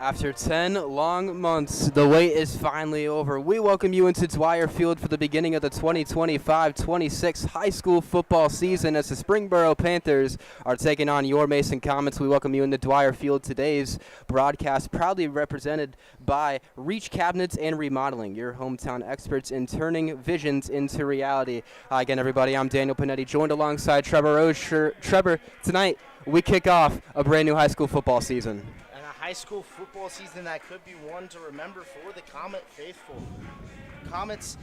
After 10 long months, the wait is finally over. We welcome you into Dwyer Field for the beginning of the 2025-26 high school football season as the Springboro Panthers are taking on your Mason Comets. We welcome you into Dwyer Field. Today's broadcast proudly represented by Reach Cabinets and Remodeling, your hometown experts in turning visions into reality. Hi again, everybody. I'm Daniel Panetti, joined alongside Trevor Rozier. Trevor, tonight we kick off a brand new high school football season. High school football season that could be one to remember for the Comet faithful. Comets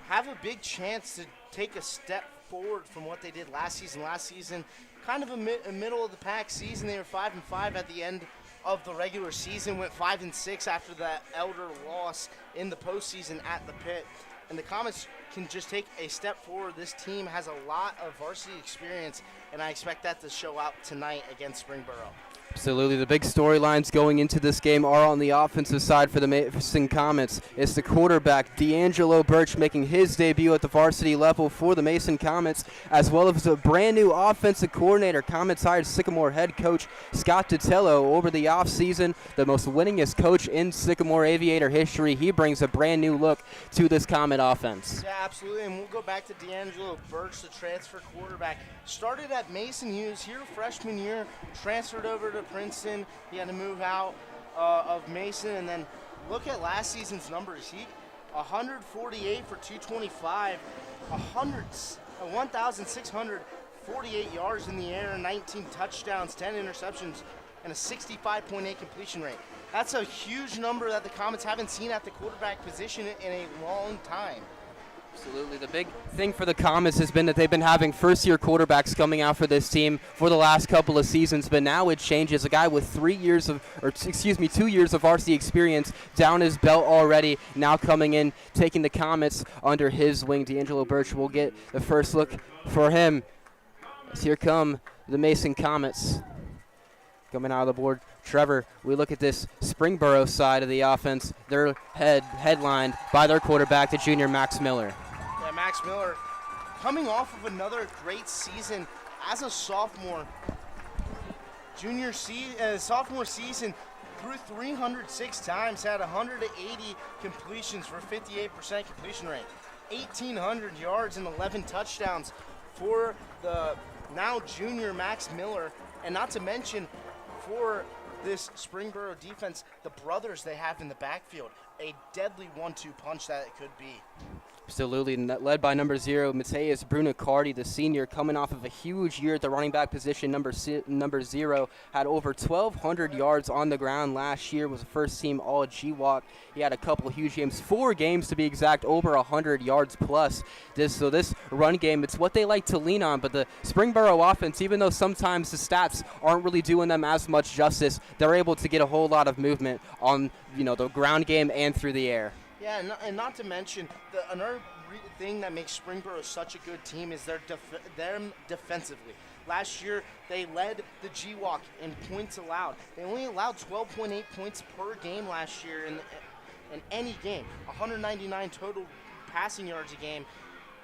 have a big chance to take a step forward from what they did last season. Last season, kind of a middle of the pack season. They were 5-5 at the end of the regular season, went 5-6 after that elder loss in the postseason at the pit. And the Comets can just take a step forward. This team has a lot of varsity experience, and I expect that to show out tonight against Springboro. Absolutely. The big storylines going into this game are on the offensive side for the Mason Comets. It's the quarterback, D'Angelo Birch, making his debut at the varsity level for the Mason Comets, as well as a brand new offensive coordinator. Comets hired Sycamore head coach Scott Ditello over the offseason, the most winningest coach in Sycamore Aviator history. He brings a brand new look to this Comet offense. Yeah, absolutely. And we'll go back to D'Angelo Birch, the transfer quarterback. Started at Mason. He was here freshman year, transferred over to Princeton. He had to move out of Mason, and then look at last season's numbers. He 148 for 225, 1,648 yards in the air, 19 touchdowns, 10 interceptions, and a 65.8 completion rate. That's a huge number that the Comets haven't seen at the quarterback position in a long time. Absolutely. The big thing for the Comets has been that they've been having first-year quarterbacks coming out for this team for the last couple of seasons, but now it changes. A guy with 2 years of varsity experience down his belt already, now coming in, taking the Comets under his wing. D'Angelo Birch will get the first look for him. As here come the Mason Comets. Coming out of the board, Trevor, we look at this Springboro side of the offense. They're headlined by their quarterback, the junior Max Miller. Yeah, Max Miller coming off of another great season as a sophomore. Sophomore season threw 306 times, had 180 completions for 58% completion rate, 1,800 yards and 11 touchdowns for the now junior Max Miller. And not to mention, for this Springboro defense, the brothers they have in the backfield, a deadly 1-2 punch that it could be. Absolutely, led by number 0, Mateus Brunicardi, the senior, coming off of a huge year at the running back position. Number 0 had over 1,200 yards on the ground last year, was a first-team All-GWAC. He had a couple of huge games, 4 games to be exact, over 100 yards plus. This run game, it's what they like to lean on, but the Springboro offense, even though sometimes the stats aren't really doing them as much justice, they're able to get a whole lot of movement on the ground game and through the air. Yeah, and not to mention, another thing that makes Springboro such a good team is them defensively. Last year, they led the GWAC in points allowed. They only allowed 12.8 points per game last year in any game. 199 total passing yards a game.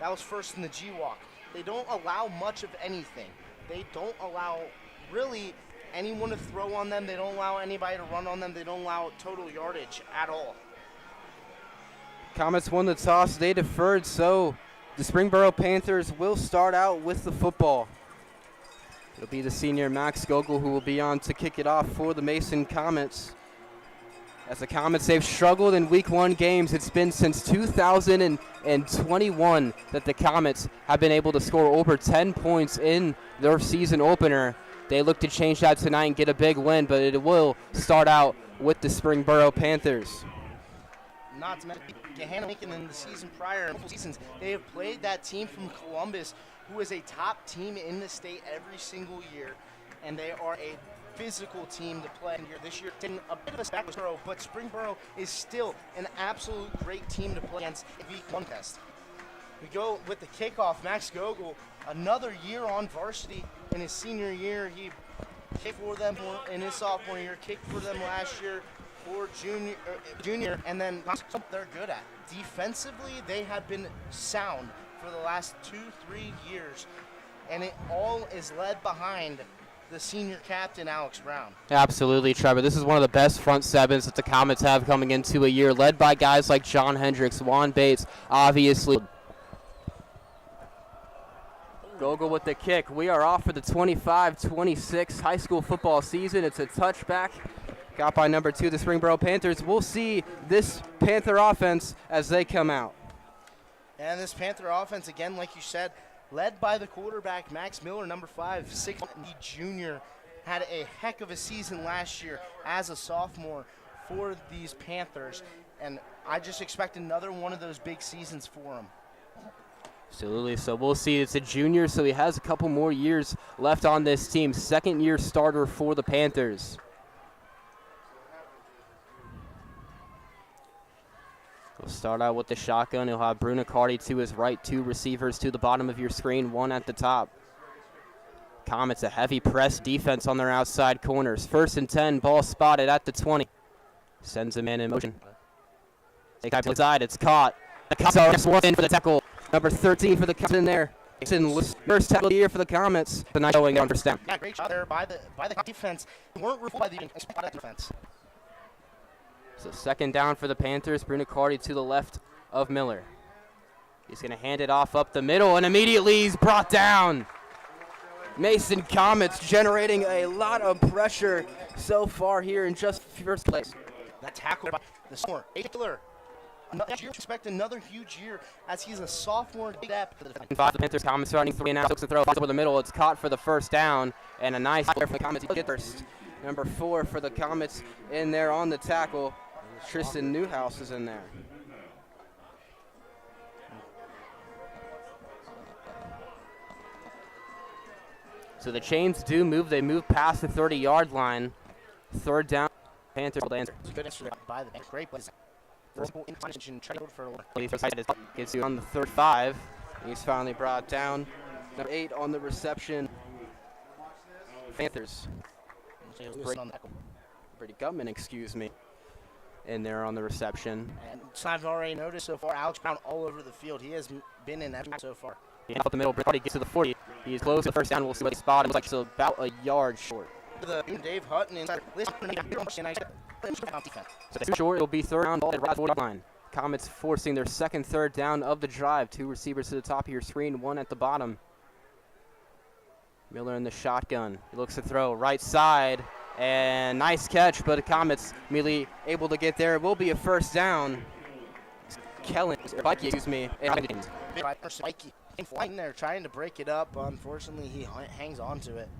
That was first in the GWAC. They don't allow much of anything. They don't allow really anyone to throw on them. They don't allow anybody to run on them. They don't allow total yardage at all. Comets won the toss. They deferred, so the Springboro Panthers will start out with the football. It'll be the senior Max Gogol who will be on to kick it off for the Mason Comets. As the Comets, they've struggled in Week 1 games. It's been since 2021 that the Comets have been able to score over 10 points in their season opener. They look to change that tonight and get a big win, but it will start out with the Springboro Panthers. Not to mention Gahanna-Lincoln in the season prior, multiple seasons, they have played that team from Columbus, who is a top team in the state every single year, and they are a physical team to play here this year. Taking a bit of a step back with Springboro, but Springboro is still an absolute great team to play against in Week 1 test. We go with the kickoff. Max Gogol, another year on varsity in his senior year. He kicked for them in his sophomore year, kicked for them last year for junior, and then something they're good at. Defensively, they have been sound for the last 2-3 years, and it all is led behind the senior captain, Alex Brown. Absolutely, Trevor. This is one of the best front sevens that the Comets have coming into a year, led by guys like John Hendricks, Juan Bates, obviously. Gogol with the kick. We are off for the 25-26 high school football season. It's a touchback. Got by number 2, the Springboro Panthers. We'll see this Panther offense as they come out. And this Panther offense, again, like you said, led by the quarterback, Max Miller, number 5, 6 junior, had a heck of a season last year as a sophomore for these Panthers. And I just expect another one of those big seasons for him. Absolutely. So we'll see. It's a junior, so he has a couple more years left on this team. Second-year starter for the Panthers. We'll start out with the shotgun. He'll have Bruno Cardi to his right, 2 receivers to the bottom of your screen, 1 at the top. Comets, a heavy press defense on their outside corners. 1st and 10, ball spotted at the 20. Sends a man in motion. Take out to the side, it's caught. The Comets are in for the tackle. Number 13 for the Comets in there. It's in first tackle of the year for the Comets. The night going on first down. Yeah, great shot there by the defense. They weren't ruled by the defense. So second down for the Panthers. Bruno Cardi to the left of Miller. He's going to hand it off up the middle, and immediately he's brought down. Mason Comets generating a lot of pressure so far here in just first place. That tackle by the sophomore, Miller. You expect another huge year as he's a sophomore step. The Panthers, Comets running 3 and out. Looks to throw over the middle. It's caught for the first down, and a nice play for the Comets. Get first. Number 4 for the Comets in there on the tackle. Tristan Newhouse is in there. So the chains do move. They move past the 30-yard line. 3rd down. Panthers will answer. Good answer by the great plays. Gets you on the 3rd-5. He's finally brought down. Number 8 on the reception. Panthers. Brady Gutman, excuse me. In there on the reception. And I've already noticed so far, Alex Brown all over the field. He has been in every so far. Yeah, up the middle. Brady gets to the 40. He's close to the first down. We'll see what he spot. It's like about a yard short. Dave Hutton inside. So short, it'll be 3rd down, ball at the 40 line. Comets forcing their 2nd, 3rd down of the drive. 2 receivers to the top of your screen, 1 at the bottom. Miller in the shotgun. He looks to throw right side, and nice catch, but the Comets immediately able to get there. It will be a 1st down. Kellen, excuse me. Mikey flying there, trying to break it up. Unfortunately, he hangs on to it.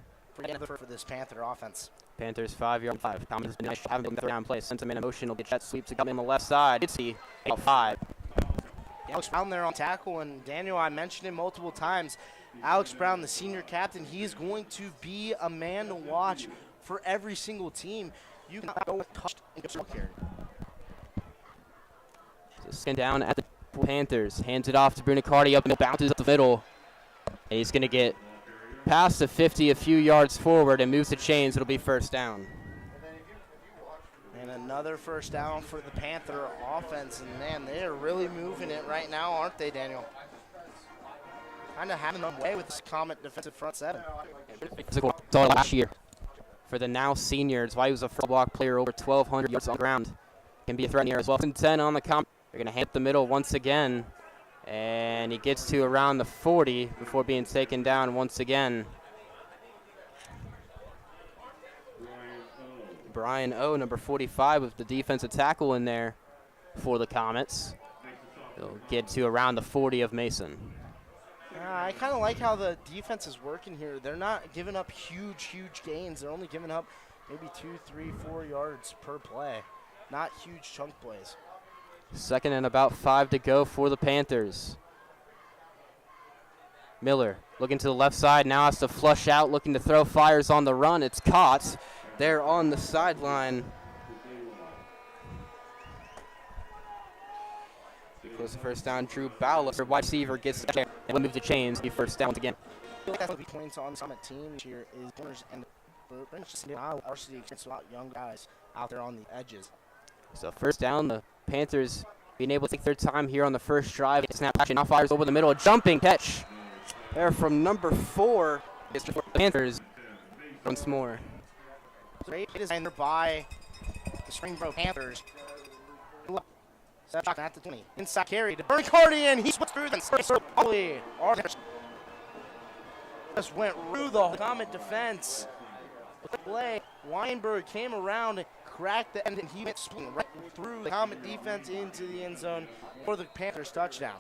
For this Panther offense. Panthers 5-yard 5. Comets haven't been 3rd down play. Sends him in motion. He'll get jet sweep to come in the left side. It's the 5. Alex Brown there on tackle, and Daniel, I mentioned it multiple times. Alex Brown, the senior captain, he is going to be a man to watch for every single team. You can go touch and go carry. So skin down at the Panthers. Hands it off to Bruno Cardi up and bounces up the middle. And he's going to get past the 50, a few yards forward, and moves the chains. It'll be 1st down. And another 1st down for the Panther offense. And, man, they are really moving it right now, aren't they, Daniel? Kind of having them way with this Comet defensive front 7. Last year for the now senior. It's why he was a first block player, over 1,200 yards on the ground. Can be a threat here as well. 10 on the Comet. They're going to hit the middle once again. And he gets to around the 40 before being taken down once again. Brian O, number 45, with the defensive tackle in there for the Comets. He'll get to around the 40 of Mason. I kind of like how the defense is working here. They're not giving up huge gains. They're only giving up maybe 2, 3, 4 yards per play. Not huge chunk plays. 2nd and about 5 to go for the Panthers. Miller looking to the left side, now has to flush out, looking to throw, fires on the run. It's caught there on the sideline. Goes the 1st down. Drew Bowler, wide receiver, gets the chair and will move the chains. Be 1st down again. That's what we points on Summit team here is corners and varsity experience, a lot of young guys out there on the edges. So 1st down, the Panthers being able to take their time here on the 1st drive. Snap action, now fires over the middle. A jumping catch there from number 4. It's for the Panthers. once more. Great designer by the Springboro Panthers. Shot at the 20. Inside carry to Bernicardi, and he slips through the just went through the Comet defense. With the play, Weinberg came around and cracked the end, and he went spinning right through the Comet defense into the end zone for the Panthers touchdown.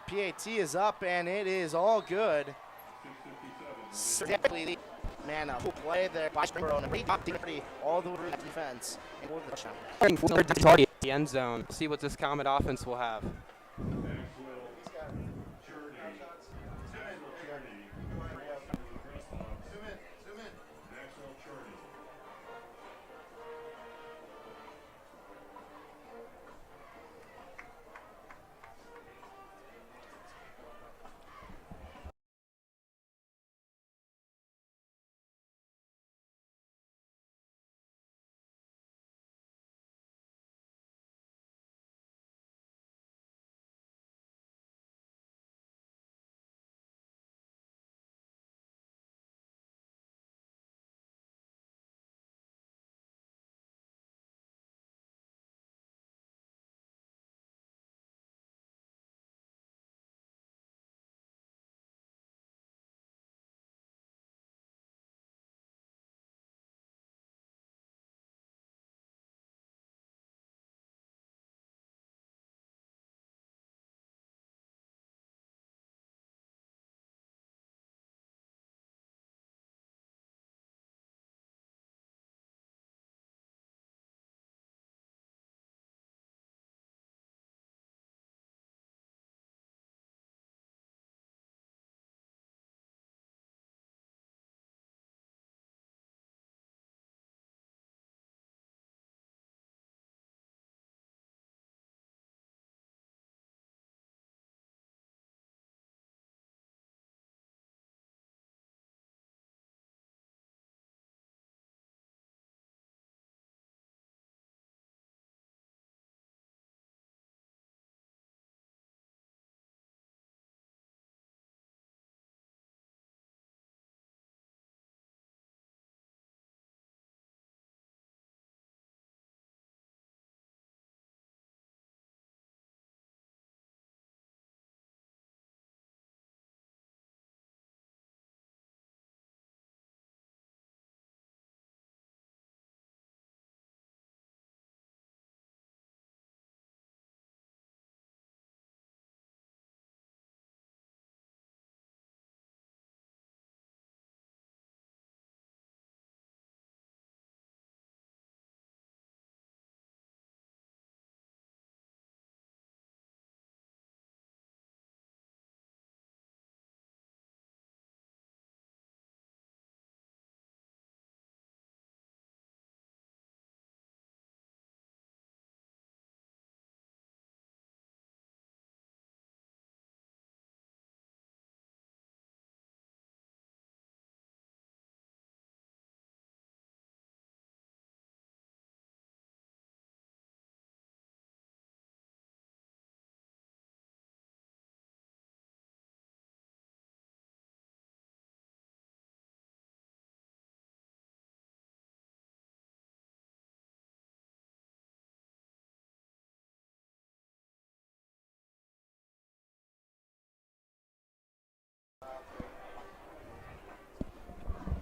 The PAT is up, and it is all good. Man, a cool play there by Springboro, and a great opportunity all the way through the defense. And for the touchdown. The end zone. See what this Comet offense will have.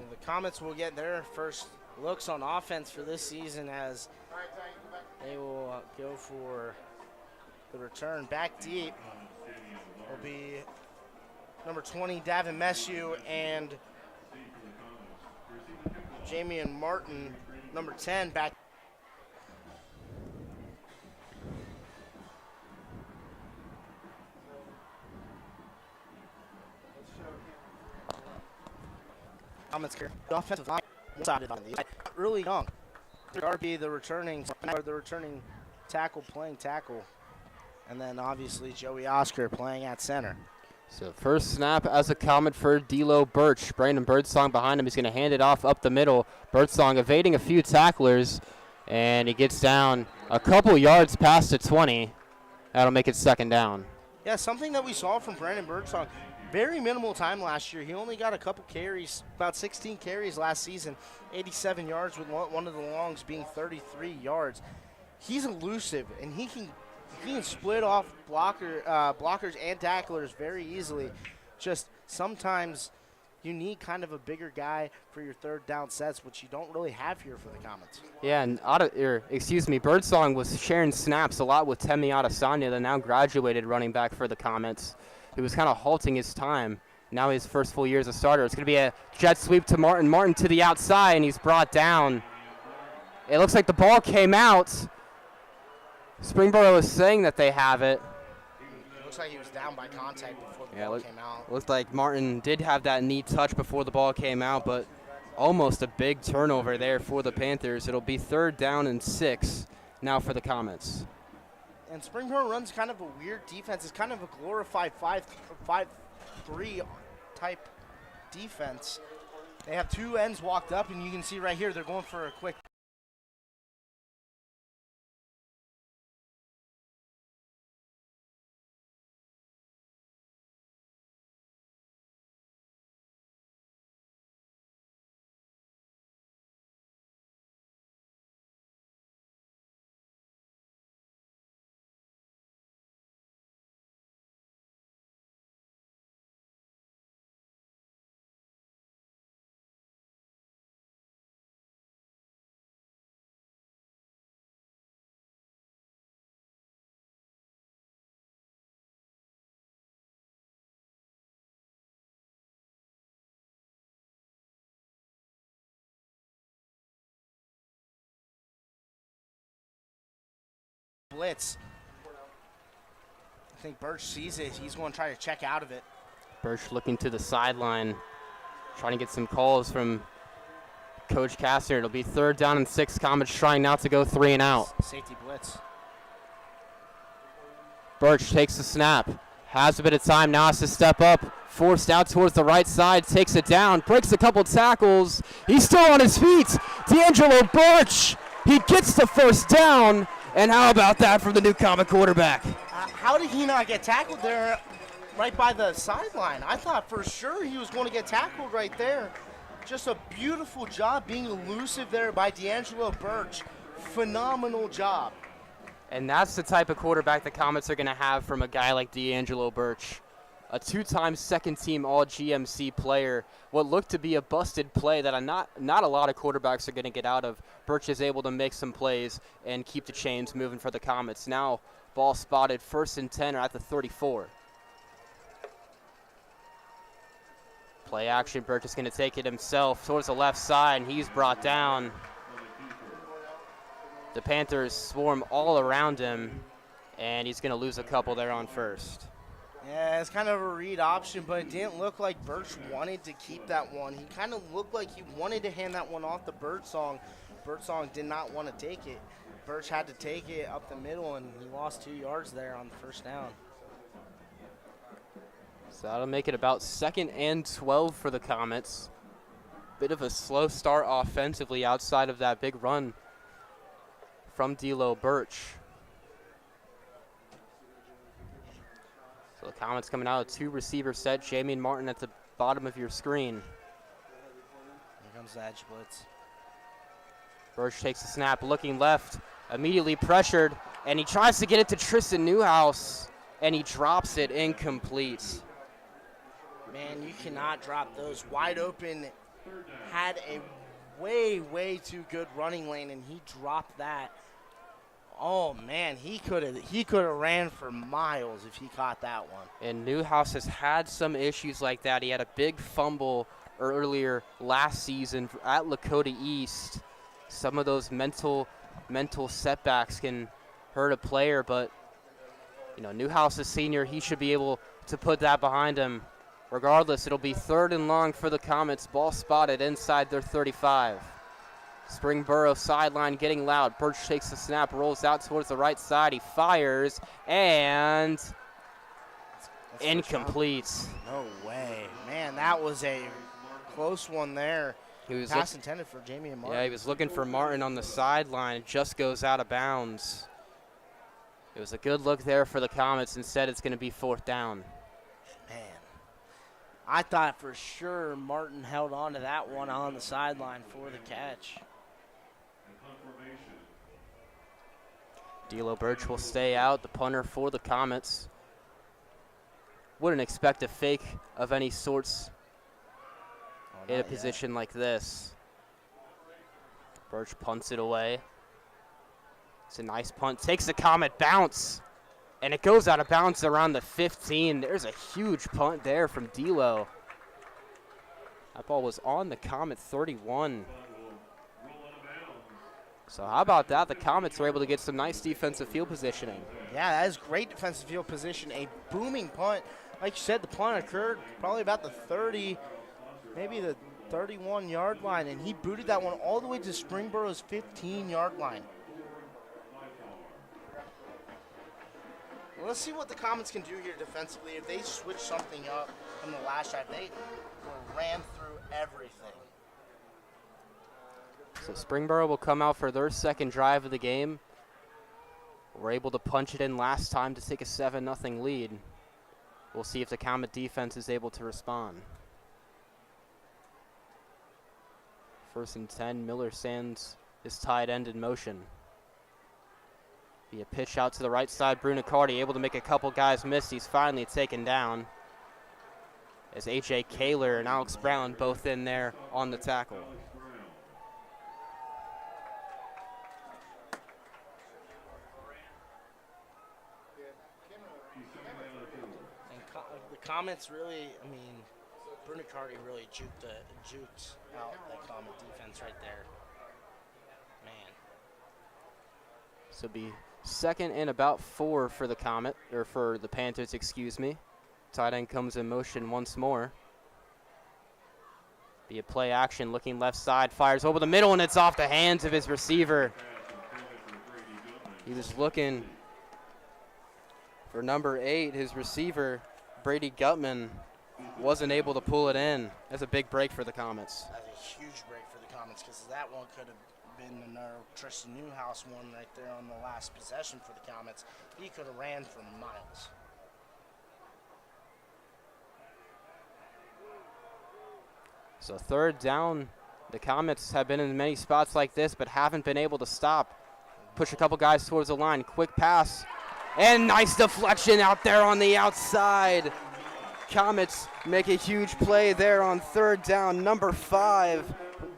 The Comets will get their first looks on offense for this season as they will go for the return. Back deep will be number 20, Davin Meshew, and Jamian Martin, number 10, back. Comets here. The offensive line side on these really young. RB the returning tackle playing tackle, and then obviously Joey Oscar playing at center. So first snap as a Comet for D'Lo Birch. Brandon Birdsong behind him. He's going to hand it off up the middle. Birdsong evading a few tacklers, and he gets down a couple yards past the 20. That'll make it second down. Yeah, something that we saw from Brandon Birdsong. very minimal time last year. He only got a couple carries, about 16 carries last season, 87 yards with one of the longs being 33 yards. He's elusive, and he can split off blockers and tacklers very easily. Just sometimes you need kind of a bigger guy for your third down sets, which you don't really have here for the Comets. Yeah, and Birdsong was sharing snaps a lot with Temi Adesanya, the now graduated running back for the Comets. He was kind of halting his time. Now his first full year as a starter. It's going to be a jet sweep to Martin. Martin to the outside, and he's brought down. It looks like the ball came out. Springboro is saying that they have it. It looks like he was down by contact before the ball came out. Looks like Martin did have that knee touch before the ball came out, but almost a big turnover there for the Panthers. It'll be 3rd down and 6 now for the Comets. And Springboro runs kind of a weird defense. It's kind of a glorified 5-3 type defense. They have 2 ends walked up, and you can see right here they're going for a quick blitz. I think Birch sees it. He's going to try to check out of it. Birch looking to the sideline, trying to get some calls from Coach Kastner. It'll be 3rd down and 6. Comets trying not to go 3 and out. Safety blitz. Birch takes the snap. Has a bit of time, now has to step up. Forced out towards the right side, takes it down, breaks a couple tackles. He's still on his feet. D'Angelo Birch, he gets the 1st down. And how about that from the new Comet quarterback? How did he not get tackled there right by the sideline? I thought for sure he was going to get tackled right there. Just a beautiful job being elusive there by D'Angelo Birch. Phenomenal job. And that's the type of quarterback the Comets are going to have from a guy like D'Angelo Birch. A 2-time second-team All-GMC player. What looked to be a busted play that not a lot of quarterbacks are going to get out of. Birch is able to make some plays and keep the chains moving for the Comets. Now, ball spotted 1st and 10 at the 34. Play action, Birch is going to take it himself towards the left side, and he's brought down. The Panthers swarm all around him, and he's going to lose a couple there on 1st. Yeah, it's kind of a read option, but it didn't look like Birch wanted to keep that one. He kind of looked like he wanted to hand that one off to Birdsong. Birdsong did not want to take it. Birch had to take it up the middle, and he lost 2 yards there on the 1st down. So that'll make it about 2nd and 12 for the Comets. Bit of a slow start offensively outside of that big run from D'Lo Birch. So the Comets coming out, a 2-receiver set. Jamie and Martin at the bottom of your screen. Here comes the edge blitz. Birch takes the snap, looking left, immediately pressured, and he tries to get it to Tristan Newhouse, and he drops it incomplete. Man, you cannot drop those. Wide open, had a way too good running lane, and he dropped that. Oh man, he could have ran for miles if he caught that one. And Newhouse has had some issues like that. He had a big fumble earlier last season at Lakota East. Some of those mental setbacks can hurt a player, but you know, Newhouse is senior. He should be able to put that behind him. Regardless, it'll be 3rd and long for the Comets. Ball spotted inside their 35. Springboro sideline getting loud. Birch takes the snap, rolls out towards the right side. He fires, and incomplete. No way. Man, that was a close one there. He was pass intended for Jamie and Martin. Yeah, he was looking for Martin on the sideline. It just goes out of bounds. It was a good look there for the Comets. Instead, it's going to be 4th down. Man, I thought for sure Martin held on to that one on the sideline for the catch. D'Lo Birch will stay out, the punter for the Comets. Wouldn't expect a fake of any sorts in a position like this. Birch punts it away. It's a nice punt. Takes the Comet bounce, and it goes out of bounds around the 15. There's a huge punt there from D'Lo. That ball was on the Comet 31. So how about that? The Comets were able to get some nice defensive field positioning. Yeah, that is great defensive field position. A booming punt. Like you said, the punt occurred probably about the 30, maybe the 31-yard line, and he booted that one all the way to Springboro's 15-yard line. Well, let's see what the Comets can do here defensively. If they switch something up from the last drive, they ran through everything. So Springboro will come out for their second drive of the game. We're able to punch it in last time to take a 7-0 lead. We'll see if the Comet defense is able to respond. 1st and 10, Miller Sands is tight end in motion. Be a pitch out to the right side, Brunicardi able to make a couple guys miss. He's finally taken down as A.J. Kaler and Alex Brown both in there on the tackle. Comets really, I mean, Brunicardi really juked out that Comet defense right there. Man. So be 2nd and about 4 for the Comet, or for the Panthers, excuse me. Tight end comes in motion once more. Be a play action, looking left side, fires over the middle, and it's off the hands of his receiver. He was looking for number 8, his receiver, Brady Gutman, wasn't able to pull it in. That's a big break for the Comets. That's a huge break for the Comets because that one could have been another Tristan Newhouse one right there on the last possession for the Comets. He could have ran for miles. So 3rd down, the Comets have been in many spots like this but haven't been able to stop. Push a couple guys towards the line. Quick pass. And nice deflection out there on the outside. Comets make a huge play there on 3rd down. Number 5,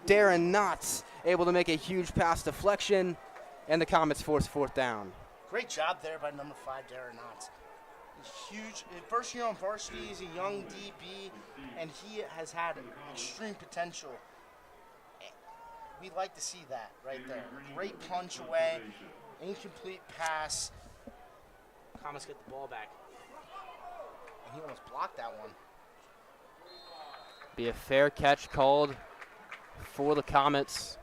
Darren Knotts, able to make a huge pass deflection, and the Comets force 4th down. Great job there by number 5, Darren Knotts. Huge. First year on varsity, he's a young DB, and he has had extreme potential. We like to see that right there. Great punch away, incomplete pass. Comets get the ball back. And he almost blocked that one. Be a fair catch called for the Comets.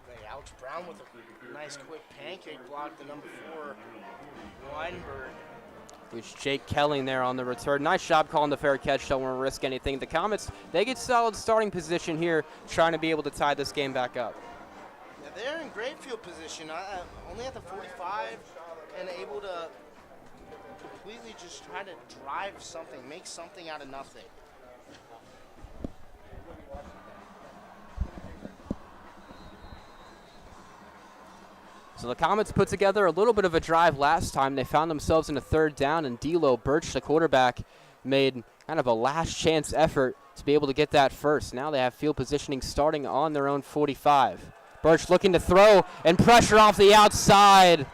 Hey, Alex Brown with a nice quick pancake block to number 4, Weinberg. There's Jake Kelling there on the return. Nice job calling the fair catch. Don't want to risk anything. The Comets, they get solid starting position here, trying to be able to tie this game back up. Yeah, they're in great field position. Only at the 45 and able to completely just try to drive something, make something out of nothing. So the Comets put together a little bit of a drive last time. They found themselves in a 3rd down, and D'Lo Birch, the quarterback, made kind of a last chance effort to be able to get that first. Now they have field positioning starting on their own 45. Birch looking to throw, and pressure off the outside.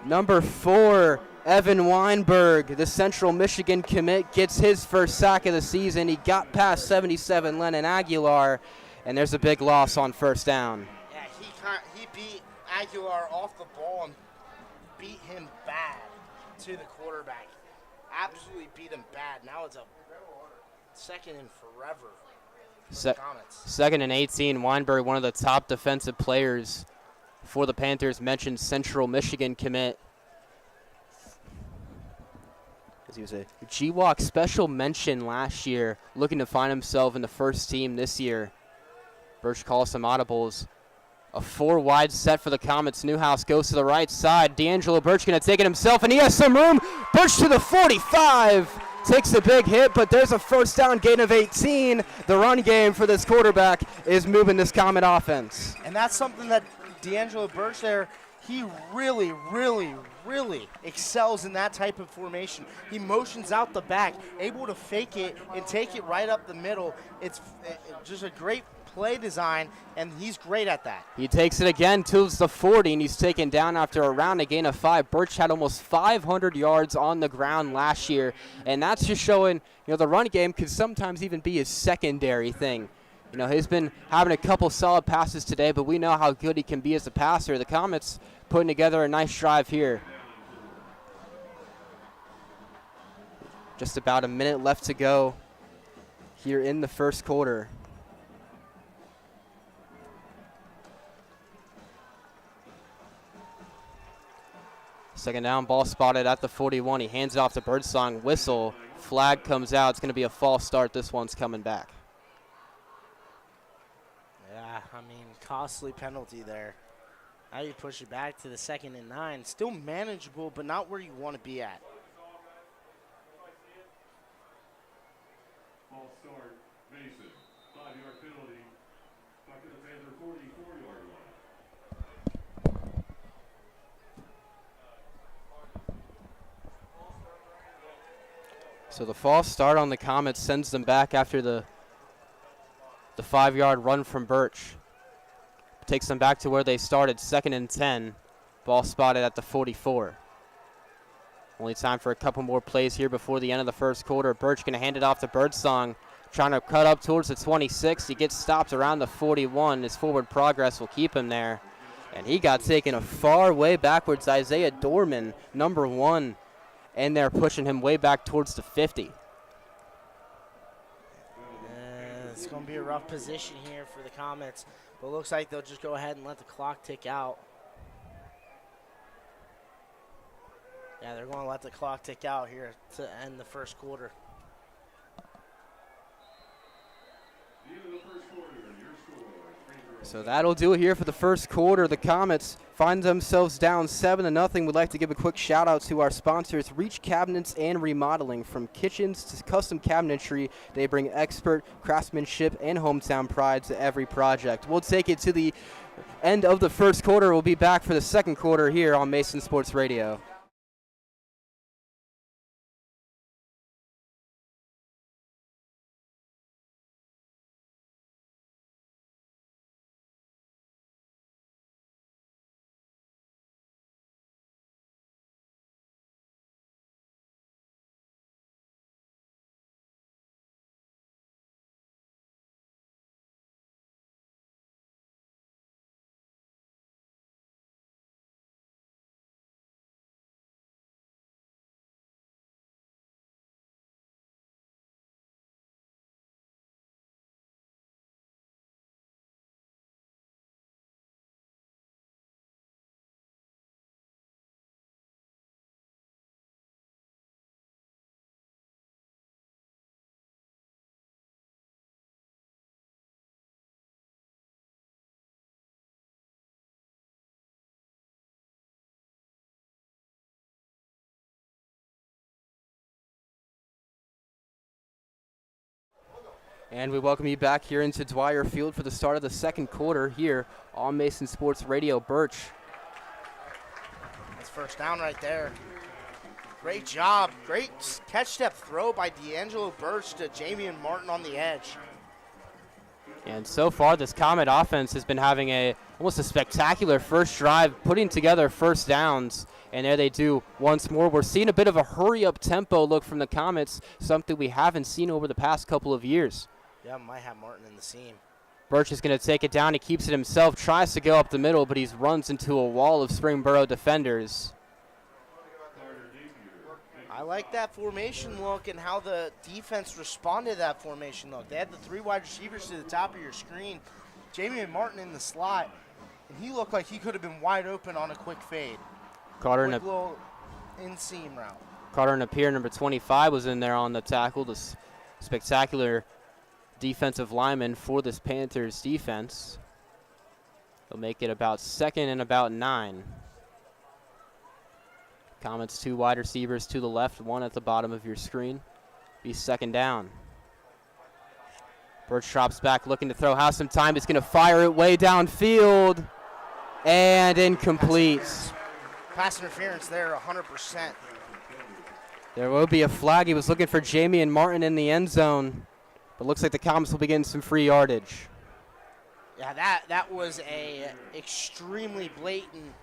Number 4, Evan Weinberg, the Central Michigan commit, gets his first sack of the season. He got past 77 Lennon Aguilar, and there's a big loss on 1st down. Yeah, he beat Aguilar off the ball and beat him bad to the quarterback. Absolutely beat him bad. Now it's a 2nd and forever for the Comets. 2nd and 18. Weinberg, one of the top defensive players for the Panthers, mentioned Central Michigan commit. He was a GWAC special mention last year, looking to find himself in the first team this year. Birch calls some audibles. A 4-wide set for the Comets. Newhouse goes to the right side. D'Angelo Birch going to take it himself, and he has some room. Birch to the 45. takes a big hit, but there's a first down gain of 18. The run game for this quarterback is moving this Comet offense. And that's something that D'Angelo Birch there, he really, really, really excels in that type of formation. He motions out the back, able to fake it and take it right up the middle. It's just a great play design, and he's great at that. He takes it again to the 40, and he's taken down after around a gain of 5. Birch had almost 500 yards on the ground last year, and that's just showing, the run game could sometimes even be his secondary thing. He's been having a couple solid passes today, but we know how good he can be as a passer. The Comets putting together a nice drive here. Just about a minute left to go here in the first quarter. Second down, ball spotted at the 41. He hands it off to Birdsong. Whistle, flag comes out. It's going to be a false start. This one's coming back. Yeah, costly penalty there. Now you push it back to the 2nd and 9. Still manageable, but not where you want to be at. False start, Mason. 5-yard penalty. Back to the Panther 44-yard line. So the false start on the Comets sends them back after the 5-yard run from Birch. Takes them back to where they started, 2nd and 10. Ball spotted at the 44. Only time for a couple more plays here before the end of the first quarter. Birch going to hand it off to Birdsong, trying to cut up towards the 26. He gets stopped around the 41. His forward progress will keep him there. And he got taken a far way backwards. Isaiah Dorman, number 1, and they're pushing him way back towards the 50. It's going to be a rough position here for the Comets, but it looks like they'll just go ahead and let the clock tick out. Yeah, they're going to let the clock tick out here to end the first quarter. So that'll do it here for the first quarter. The Comets find themselves down 7-0. We'd like to give a quick shout out to our sponsors, Reach Cabinets and Remodeling. From kitchens to custom cabinetry, they bring expert craftsmanship and hometown pride to every project. We'll take it to the end of the first quarter. We'll be back for the second quarter here on Mason Sports Radio. And we welcome you back here into Dwyer Field for the start of the second quarter here on Mason Sports Radio. Birch. That's first down right there. Great job. Great catch step throw by D'Angelo Birch to Jamian Martin on the edge. And so far, this Comet offense has been having almost a spectacular first drive, putting together first downs. And there they do once more. We're seeing a bit of a hurry-up tempo look from the Comets, something we haven't seen over the past couple of years. Yeah, might have Martin in the seam. Birch is going to take it down. He keeps it himself, tries to go up the middle, but he runs into a wall of Springboro defenders. I like that formation look and how the defense responded to that formation look. They had the 3 wide receivers to the top of your screen. Jamian Martin in the slot, and he looked like he could have been wide open on a quick fade. Carter quick little in-seam route. Carter Napier, number 25, was in there on the tackle. This spectacular defensive lineman for this Panthers defense. They'll make it about 2nd and about 9. Comets 2 wide receivers to the left, 1 at the bottom of your screen. Be second down. Birch drops back, looking to throw. Has some time. He's going to fire it way downfield. And incomplete. Pass interference there, 100%. There will be a flag. He was looking for Jamie and Martin in the end zone. But looks like the Comets will be getting some free yardage. Yeah, that was a extremely blatant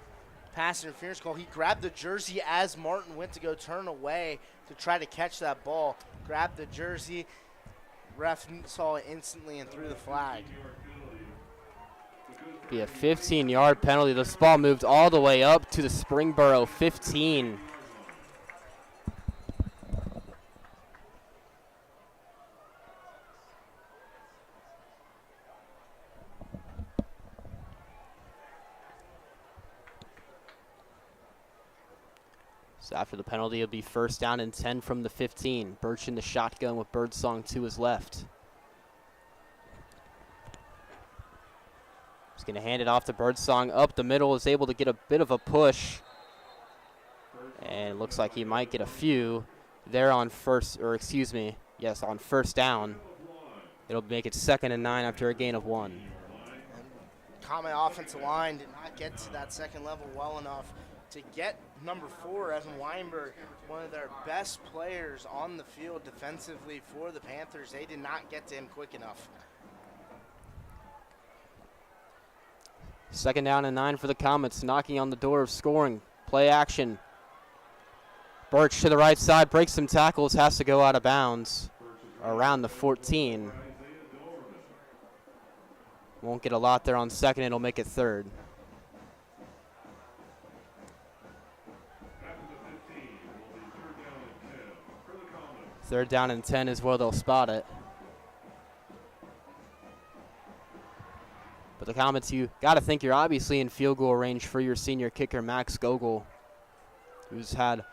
pass interference call. He grabbed the jersey as Martin went to go turn away to try to catch that ball. Grabbed the jersey. Ref saw it instantly and threw the flag. Be a 15-yard penalty. This ball moved all the way up to the Springboro 15. So after the penalty, it'll be first down and 10 from the 15. Birch in the shotgun with Birdsong to his left. He's going to hand it off to Birdsong up the middle. Is able to get a bit of a push. And looks like he might get a few there on first down. It'll make it 2nd and 9 after a gain of 1. Comet offensive line did not get to that second level well enough to get number 4, Evan Weinberg, one of their best players on the field defensively for the Panthers. They did not get to him quick enough. 2nd down and 9 for the Comets, knocking on the door of scoring. Play action. Birch to the right side, breaks some tackles, has to go out of bounds around the 14. Won't get a lot there on 2nd, it'll make it 3rd. Third down and 10 is where they'll spot it. But the Comets, you got to think you're obviously in field goal range for your senior kicker, Max Gogol, who's had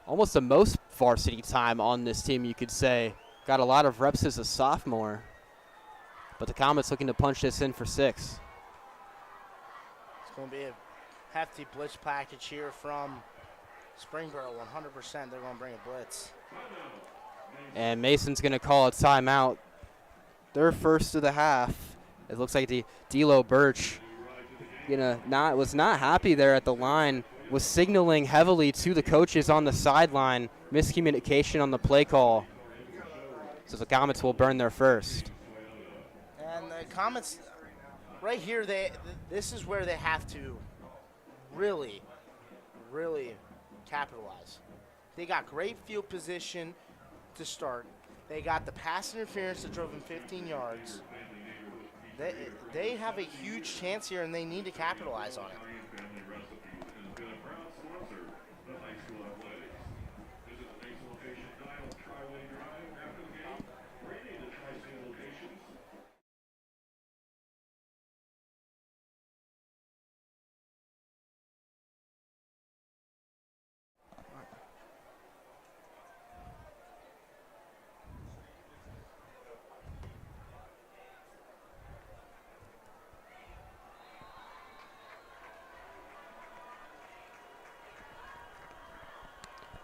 almost the most varsity time on this team, you could say. Got a lot of reps as a sophomore. But the Comets looking to punch this in for 6. It's going to be a hefty blitz package here from Springboro, 100%. They're going to bring a blitz. And Mason's going to call a timeout. Their first of the half. It looks like D'Lo Birch was not happy there at the line, was signaling heavily to the coaches on the sideline. Miscommunication on the play call. So the Comets will burn their first. And the Comets, right here, this is where they have to really, really capitalize. They got great field position to start. They got the pass interference that drove them 15 yards. They have a huge chance here, and they need to capitalize on it.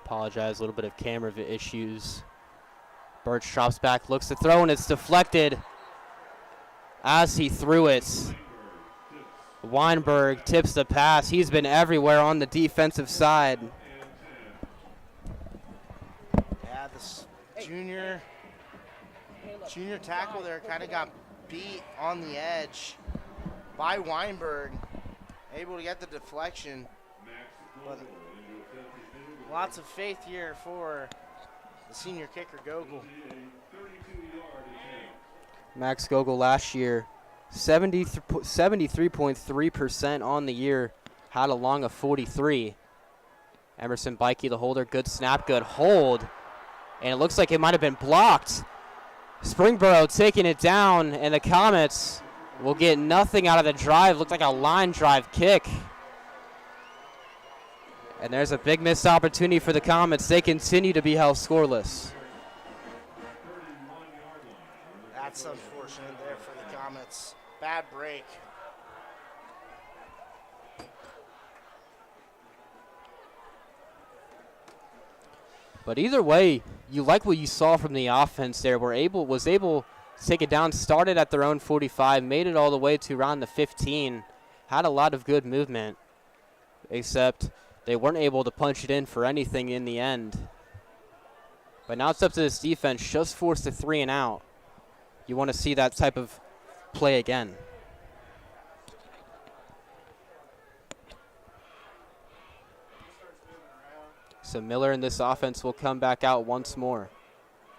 Apologize, a little bit of camera issues. Birch drops back, looks to throw, and it's deflected as he threw it. Weinberg tips the pass. He's been everywhere on the defensive side. Yeah, this junior tackle there kind of got beat on the edge by Weinberg. Able to get the deflection. But lots of faith here for the senior kicker, Gogol. Max Gogol last year, 73.3% on the year, had a long of 43. Emerson Bikey, the holder, good snap, good hold. And it looks like it might have been blocked. Springboro taking it down, and the Comets will get nothing out of the drive. Looked like a line drive kick. And there's a big missed opportunity for the Comets. They continue to be held scoreless. That's unfortunate there for the Comets. Bad break. But either way, you like what you saw from the offense there. Was able to take it down, started at their own 45, made it all the way to around the 15, had a lot of good movement, except they weren't able to punch it in for anything in the end. But now it's up to this defense, just forced a 3 and out. You want to see that type of play again. So Miller in this offense will come back out once more.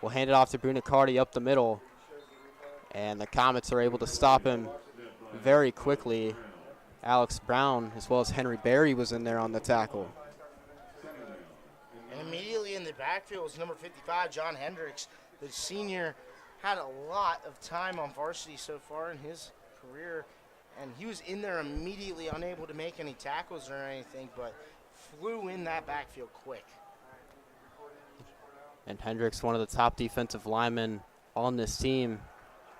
We'll hand it off to Brunicardi up the middle. And the Comets are able to stop him very quickly. Alex Brown as well as Henry Berry was in there on the tackle. And immediately in the backfield was number 55, John Hendricks. The senior had a lot of time on varsity so far in his career. And he was in there immediately, unable to make any tackles or anything, but flew in that backfield quick. And Hendricks, one of the top defensive linemen on this team.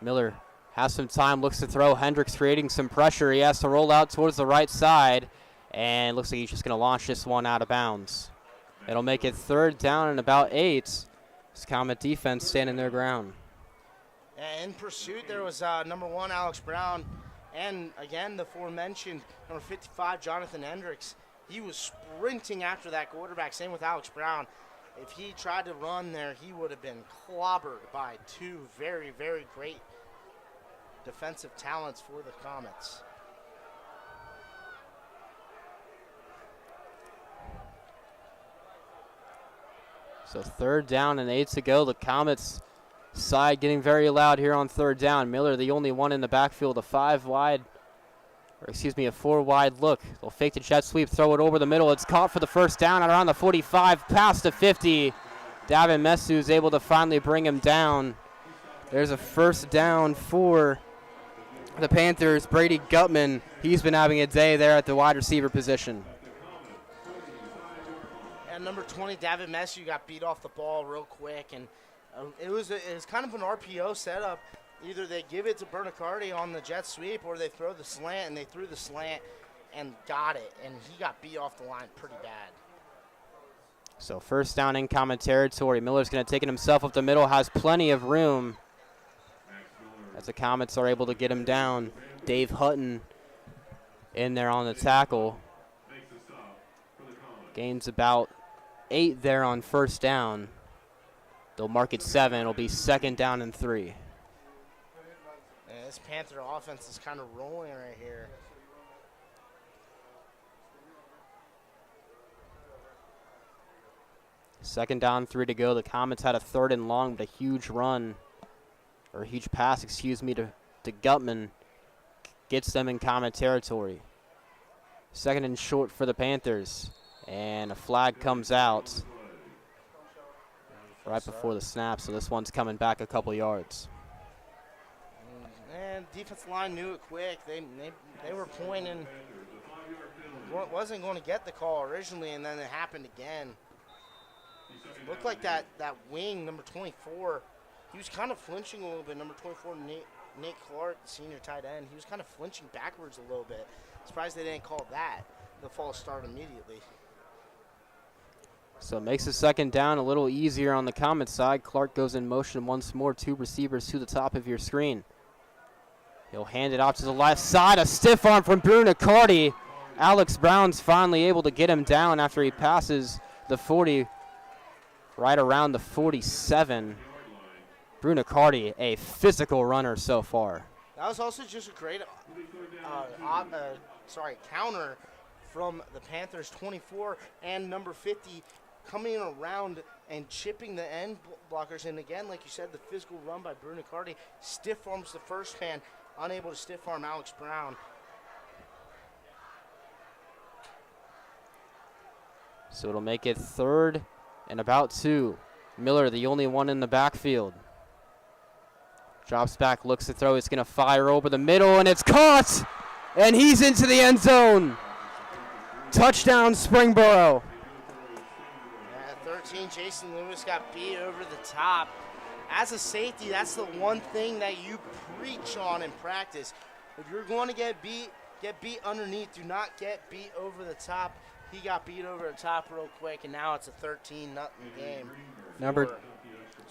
Miller has some time, looks to throw. Hendricks creating some pressure. He has to roll out towards the right side, and looks like he's just going to launch this one out of bounds. It'll make it 3rd down and about 8. This Comet defense standing their ground. And in pursuit, there was number 1, Alex Brown, and again, the aforementioned number 55, Jonathan Hendricks. He was sprinting after that quarterback, same with Alex Brown. If he tried to run there, he would have been clobbered by 2 very, very great defensive talents for the Comets. So 3rd down and 8 to go. The Comets side getting very loud here on 3rd down. Miller, the only one in the backfield, a 4-wide look. They'll fake the jet sweep, throw it over the middle. It's caught for the 1st down at around the 45, past the 50. Davin Messu is able to finally bring him down. There's a 1st down for the Panthers. Brady Gutman, he's been having a day there at the wide receiver position. And number 20, Davin Messu, got beat off the ball real quick, and it was kind of an RPO setup. Either they give it to Brunicardi on the jet sweep or they throw the slant, and they threw the slant and got it, and he got beat off the line pretty bad. So 1st down in Comet territory. Miller's going to take it himself up the middle, has plenty of room as the Comets are able to get him down. Dave Hutton in there on the tackle. Gains about 8 there on 1st down. They'll mark it 7. It'll be 2nd down and 3. And this Panther offense is kind of rolling right here. Second down, 3 to go. The Comets had a 3rd and long, but a huge pass, to Gutman gets them in Comet territory. 2nd and short for the Panthers, and a flag comes out right before the snap, so this one's coming back a couple yards. And defensive line knew it quick. They were pointing. Wasn't going to get the call originally, and then it happened again. Looked like that wing, number 24, he was kind of flinching a little bit. Number 24, Nate Clark, senior tight end, he was kind of flinching backwards a little bit. Surprised they didn't call that the false start immediately. So it makes the 2nd down a little easier on the Comet side. Clark goes in motion once more. 2 receivers to the top of your screen. He'll hand it off to the left side. A stiff arm from Brunicardi. Alex Brown's finally able to get him down after he passes the 40, right around the 47. Brunicardi, a physical runner so far. That was also just a great counter from the Panthers. 24 and number 50 coming around and chipping the end blockers. And again, like you said, the physical run by Brunicardi stiff arms the first man, unable to stiff arm Alex Brown. So it'll make it 3rd and about 2. Miller, the only one in the backfield. Drops back, looks to throw. He's going to fire over the middle, and it's caught! And he's into the end zone. Touchdown, Springboro. 13, Jason Lewis got beat over the top. As a safety, that's the one thing that you preach on in practice. If you're going to get beat underneath. Do not get beat over the top. He got beat over the top real quick, and now it's a 13-0 game.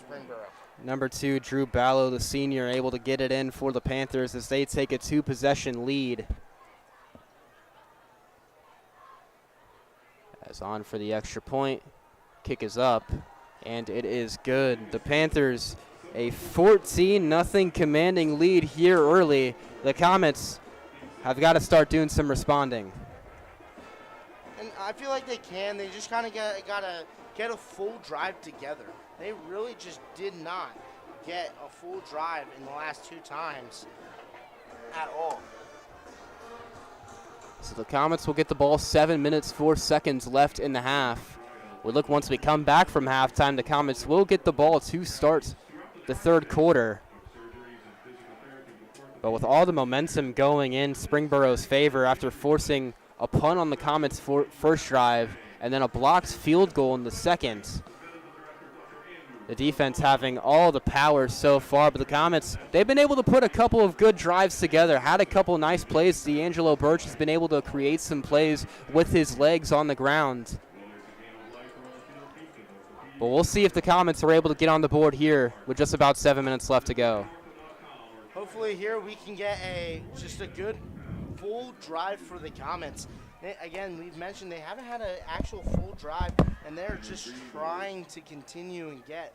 Springboro. Number 2, Drew Ballo, the senior, able to get it in for the Panthers as they take a 2-possession lead. As on for the extra point. Kick is up, and it is good. The Panthers, a 14-0 commanding lead here early. The Comets have got to start doing some responding. And I feel like they can. They just kind of got to get a full drive together. They really just did not get a full drive in the last 2 times at all. So the Comets will get the ball 7 minutes, 4 seconds left in the half. We look once we come back from halftime, the Comets will get the ball to start the third quarter. But with all the momentum going in Springboro's favor after forcing a punt on the Comets' first drive and then a blocked field goal in the second. The defense having all the power so far, but the Comets, they've been able to put a couple of good drives together, had a couple nice plays. D'Angelo Birch has been able to create some plays with his legs on the ground. But we'll see if the Comets are able to get on the board here with just about 7 minutes left to go. Hopefully here we can get just a good full drive for the Comets. Again, we've mentioned they haven't had an actual full drive, and they're just trying to continue and get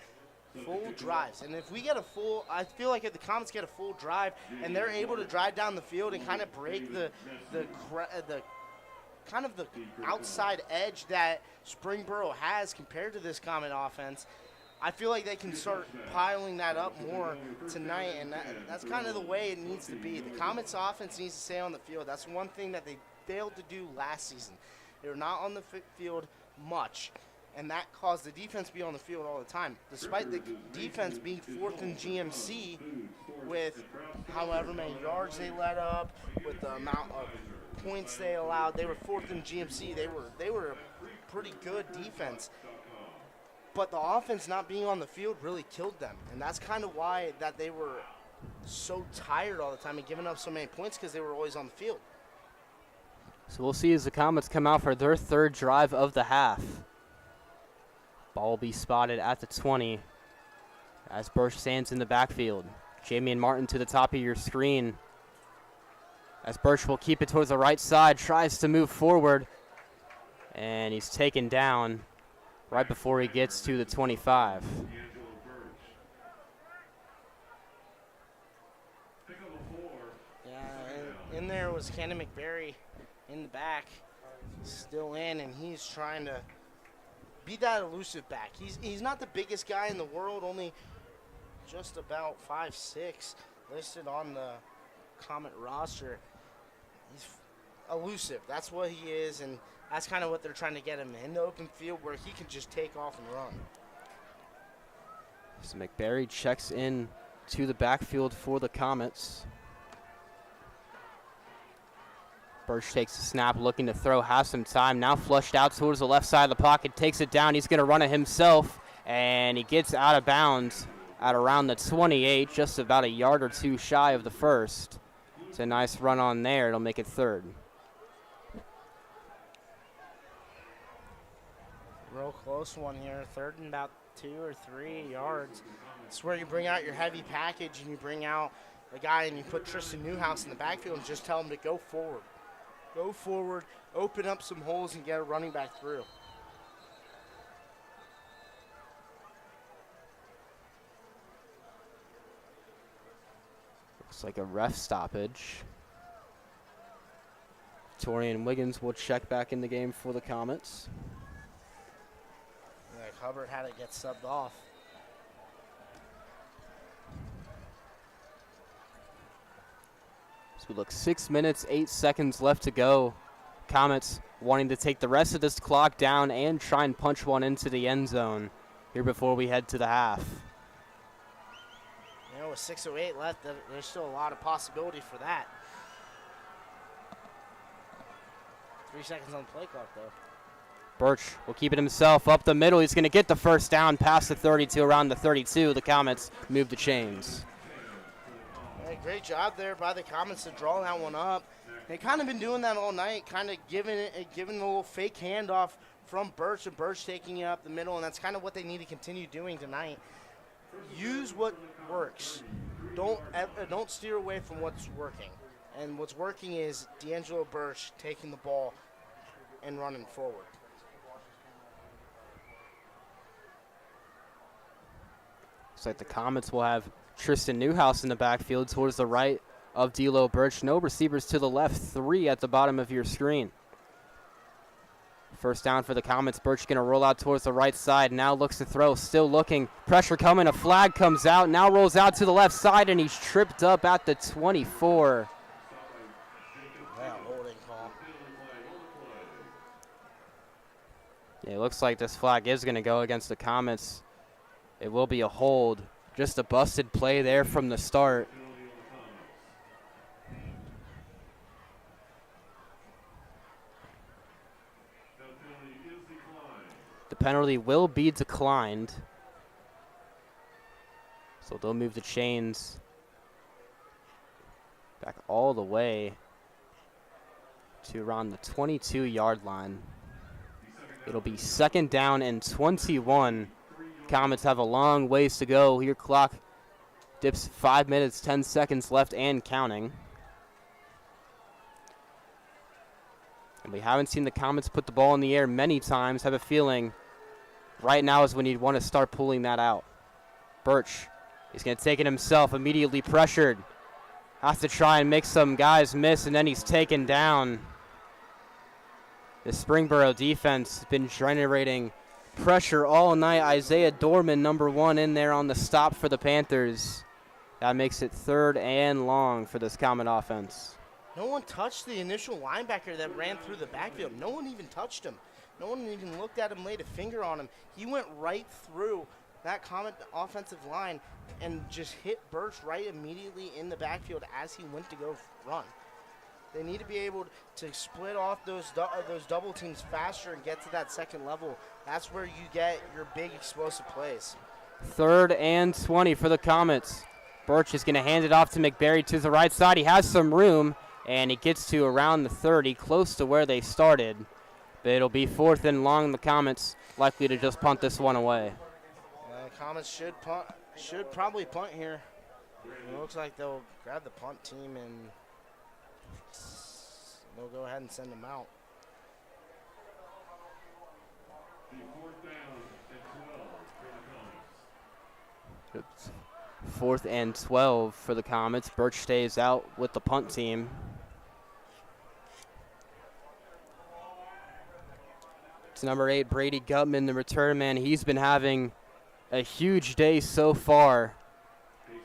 full drives. And if we get a full, I feel like if the Comets get a full drive and they're able to drive down the field and kind of break the kind of the outside edge that Springboro has compared to this Comet offense, I feel like they can start piling that up more tonight, and that's kind of the way it needs to be. The Comets offense needs to stay on the field. That's one thing that they failed to do last season. They were not on the field much, and that caused the defense to be on the field all the time. Despite the defense being 4th in GMC with however many yards they let up, with the amount of points they allowed, they were 4th in GMC. They were a pretty good defense. But the offense not being on the field really killed them, and that's kind of why that they were so tired all the time and giving up so many points, because they were always on the field. So we'll see as the Comets come out for their third drive of the half. Ball will be spotted at the 20 as Birch stands in the backfield. Jamie and Martin to the top of your screen. As Birch will keep it towards the right side, tries to move forward, and he's taken down right before he gets to the 25. Yeah, in there was Cannon McBarry in the back, still in, and he's trying to be that elusive back. He's not the biggest guy in the world, only just about 5'6", listed on the Comet roster. He's elusive. That's what he is, and that's kind of what they're trying to get him in the open field where he can just take off and run. So McBarry checks in to the backfield for the Comets. Birch takes the snap, looking to throw, has some time. Now flushed out towards the left side of the pocket, takes it down. He's going to run it himself, and he gets out of bounds at around the 28, just about a yard or two shy of the first. It's a nice run on there. It'll make it third. Real close one here, third and about 2 or 3 yards. It's where you bring out your heavy package and you bring out a guy and you put Tristan Newhouse in the backfield and just tell him to go forward. Go forward, open up some holes, and get a running back through. Looks like a ref stoppage. Torian Wiggins will check back in the game for the Comets. Like Hubbard had it get subbed off. So we look 6 minutes, 8 seconds left to go. Comets wanting to take the rest of this clock down and try and punch one into the end zone here before we head to the half. You know, with 6:08 left, there's still a lot of possibility for that. 3 seconds on the play clock, though. Birch will keep it himself up the middle. He's going to get the first down past the 32, around the 32. The Comets move the chains. Hey, great job there by the Comets to draw that one up. They kind of been doing that all night, kind of giving a little fake handoff from Birch, and Birch taking it up the middle, and that's kind of what they need to continue doing tonight. use what works. Don't steer away from what's working. And what's working is D'Angelo Birch taking the ball and running forward. Looks like the Comets will have Tristan Newhouse in the backfield towards the right of D'Lo Birch. No receivers to the left, 3 at the bottom of your screen. First down for the Comets. Birch going to roll out towards the right side. Now looks to throw. Still looking. Pressure coming. A flag comes out. Now rolls out to the left side, and he's tripped up at the 24. Yeah, holding call. Yeah, it looks like this flag is going to go against the Comets. It will be a hold. Just a busted play there from the start. The penalty will be declined. So they'll move the chains back all the way to around the 22-yard line. It'll be second down and 21. Comets have a long ways to go. Your clock dips 5 minutes, 10 seconds left and counting. And we haven't seen the Comets put the ball in the air many times. Have a feeling right now is when you'd want to start pulling that out. Birch, he's going to take it himself, immediately pressured. Has to try and make some guys miss, and then he's taken down. The Springboro defense has been generating pressure all night. Isaiah Dorman, number 1, in there on the stop for the Panthers. That makes it 3rd and long for this Comet offense. No one touched the initial linebacker that ran through the backfield. No one even touched him. No one even looked at him, laid a finger on him. He went right through that Comet offensive line and just hit Birch right immediately in the backfield as he went to go run. They need to be able to split off those double teams faster and get to that second level. That's where you get your big explosive plays. 3rd and 20 for the Comets. Birch is going to hand it off to McBarry to the right side. He has some room, and he gets to around the 30, close to where they started. But it'll be 4th and long. The Comets likely to just punt this one away. Comets should probably punt here. It looks like they'll grab the punt team and they'll go ahead and send them out. 4th and 12 for the Comets. Birch stays out with the punt team. It's number 8, Brady Gutman, the return man. He's been having a huge day so far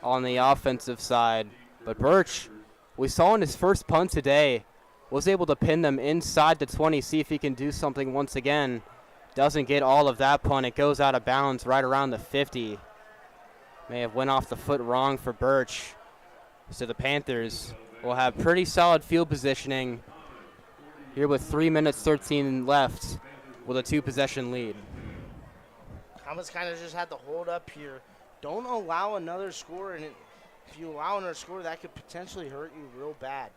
on the offensive side. But Birch, we saw in his first punt today, was able to pin them inside the 20, see if he can do something once again. Doesn't get all of that punt. It goes out of bounds right around the 50. May have went off the foot wrong for Birch. So the Panthers will have pretty solid field positioning here with 3 minutes 13 left with a 2-possession lead. Comets kind of just had to hold up here. Don't allow another score, and if you allow another score, that could potentially hurt you real bad.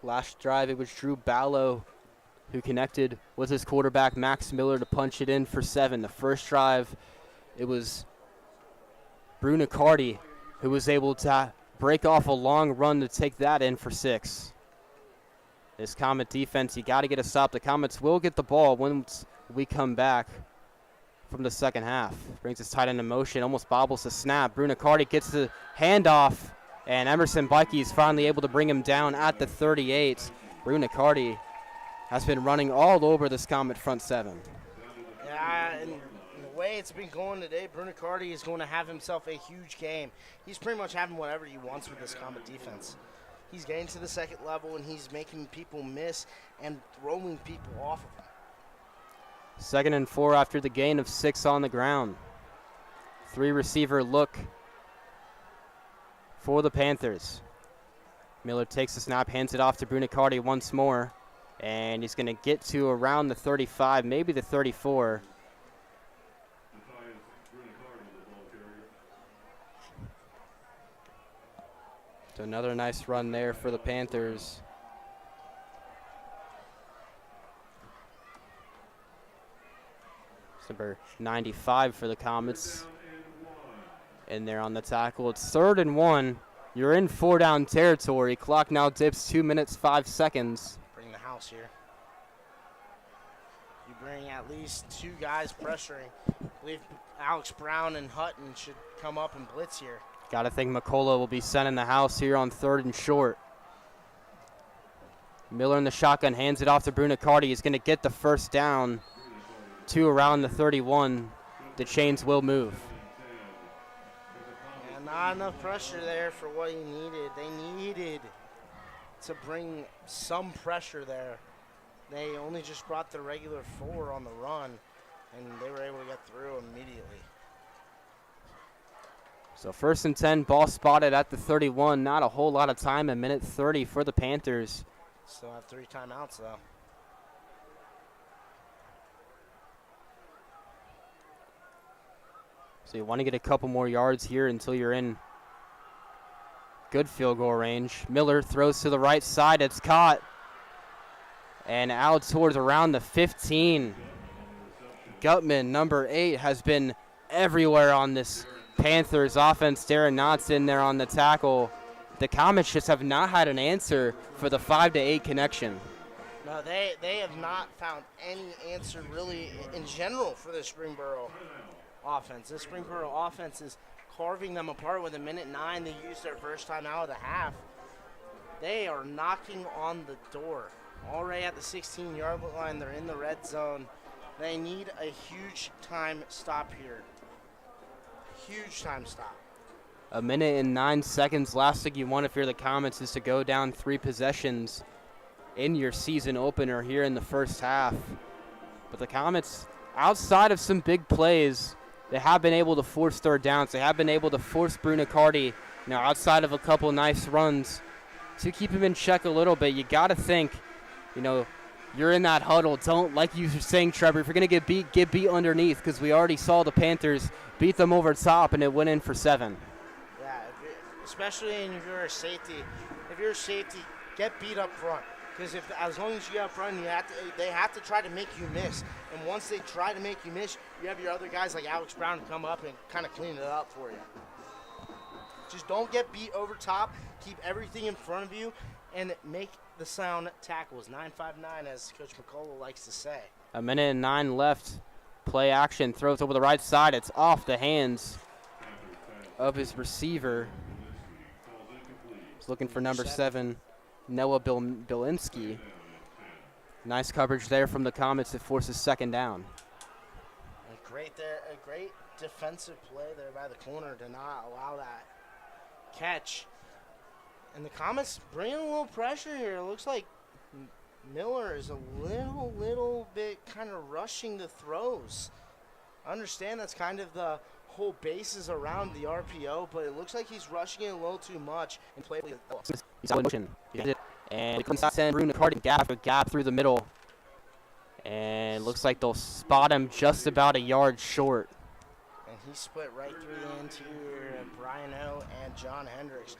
Last drive, it was Drew Ballow who connected with his quarterback, Max Miller, to punch it in for 7. The first drive, it was Bruno Cardi who was able to break off a long run to take that in for 6. This Comet defense, you got to get a stop. The Comets will get the ball once we come back from the second half. Brings his tight end in motion, almost bobbles the snap. Bruno Cardi gets the handoff, and Emerson Bikey is finally able to bring him down at the 38. Bruno Cardi has been running all over this Comet front 7. Yeah, and the way it's been going today, Bruno Cardi is going to have himself a huge game. He's pretty much having whatever he wants with this Comet defense. He's getting to the second level, and he's making people miss and throwing people off of him. 2nd and 4 after the gain of 6 on the ground. 3-receiver look for the Panthers. Miller takes the snap, hands it off to Bruno Cardi once more, and he's going to get to around the 35, maybe the 34. So another nice run there for the Panthers. It's number 95 for the Comets. In there on the tackle. It's 3rd and 1. You're in 4-down territory. Clock now dips 2 minutes, 5 seconds. Bring the house here. You bring at least 2 guys pressuring. I believe Alex Brown and Hutton should come up and blitz here. Got to think McCullough will be sending the house here on 3rd and short. Miller in the shotgun, hands it off to Brunicardi. He's going to get the first down to around the 31. The chains will move. Yeah, not enough pressure there for what he needed. They needed to bring some pressure there. They only just brought the regular 4 on the run, and they were able to get through immediately. So 1st and 10, ball spotted at the 31. Not a whole lot of time, a minute 30 for the Panthers. Still have 3 timeouts, though. So you want to get a couple more yards here until you're in good field goal range. Miller throws to the right side. It's caught. And out towards around the 15. Gutman, number 8, has been everywhere on this Panthers offense. Darren Knott's in there on the tackle. The Comets just have not had an answer for the 5-8 connection. No, they have not found any answer really in general for the Springboro offense. The Springboro offense is carving them apart with a minute 9. They used their first time out of the half. They are knocking on the door. Already at the 16-yard line, they're in the red zone. They need a huge time stop here. Huge time stop. A minute and 9 seconds. Last thing you want if you're the Comets is to go down 3 possessions in your season opener here in the first half. But the Comets, outside of some big plays, they have been able to force 3rd downs. They have been able to force Brunicardi, outside of a couple nice runs, to keep him in check a little bit. You got to think, you're in that huddle. Don't, like you were saying, Trevor, if you're going to get beat underneath, because we already saw the Panthers beat them over top, and it went in for 7. Yeah, especially if you're a safety. If you're a safety, get beat up front. Because as long as you up front, they have to try to make you miss. And once they try to make you miss, you have your other guys like Alex Brown come up and kind of clean it up for you. Just don't get beat over top. Keep everything in front of you and make the sound tackles. 9-5-9, as Coach McCullough likes to say. A minute and 9 left. Play action, throws over the right side. It's off the hands of his receiver. He's looking for number 7, Noah Bilinski. Nice coverage there from the Comets that forces 2nd down. A great defensive play there by the corner to not allow that catch. And the Comets bringing a little pressure here. It looks like Miller is a little bit kind of rushing the throws. I understand that's kind of the whole basis around the RPO, but it looks like he's rushing it a little too much and play. He's out of motion. And he comes out and Brunicardi gap through the middle. And looks like they'll spot him just about a yard short. And he split right through the interior of Brian O. and John Hendricks.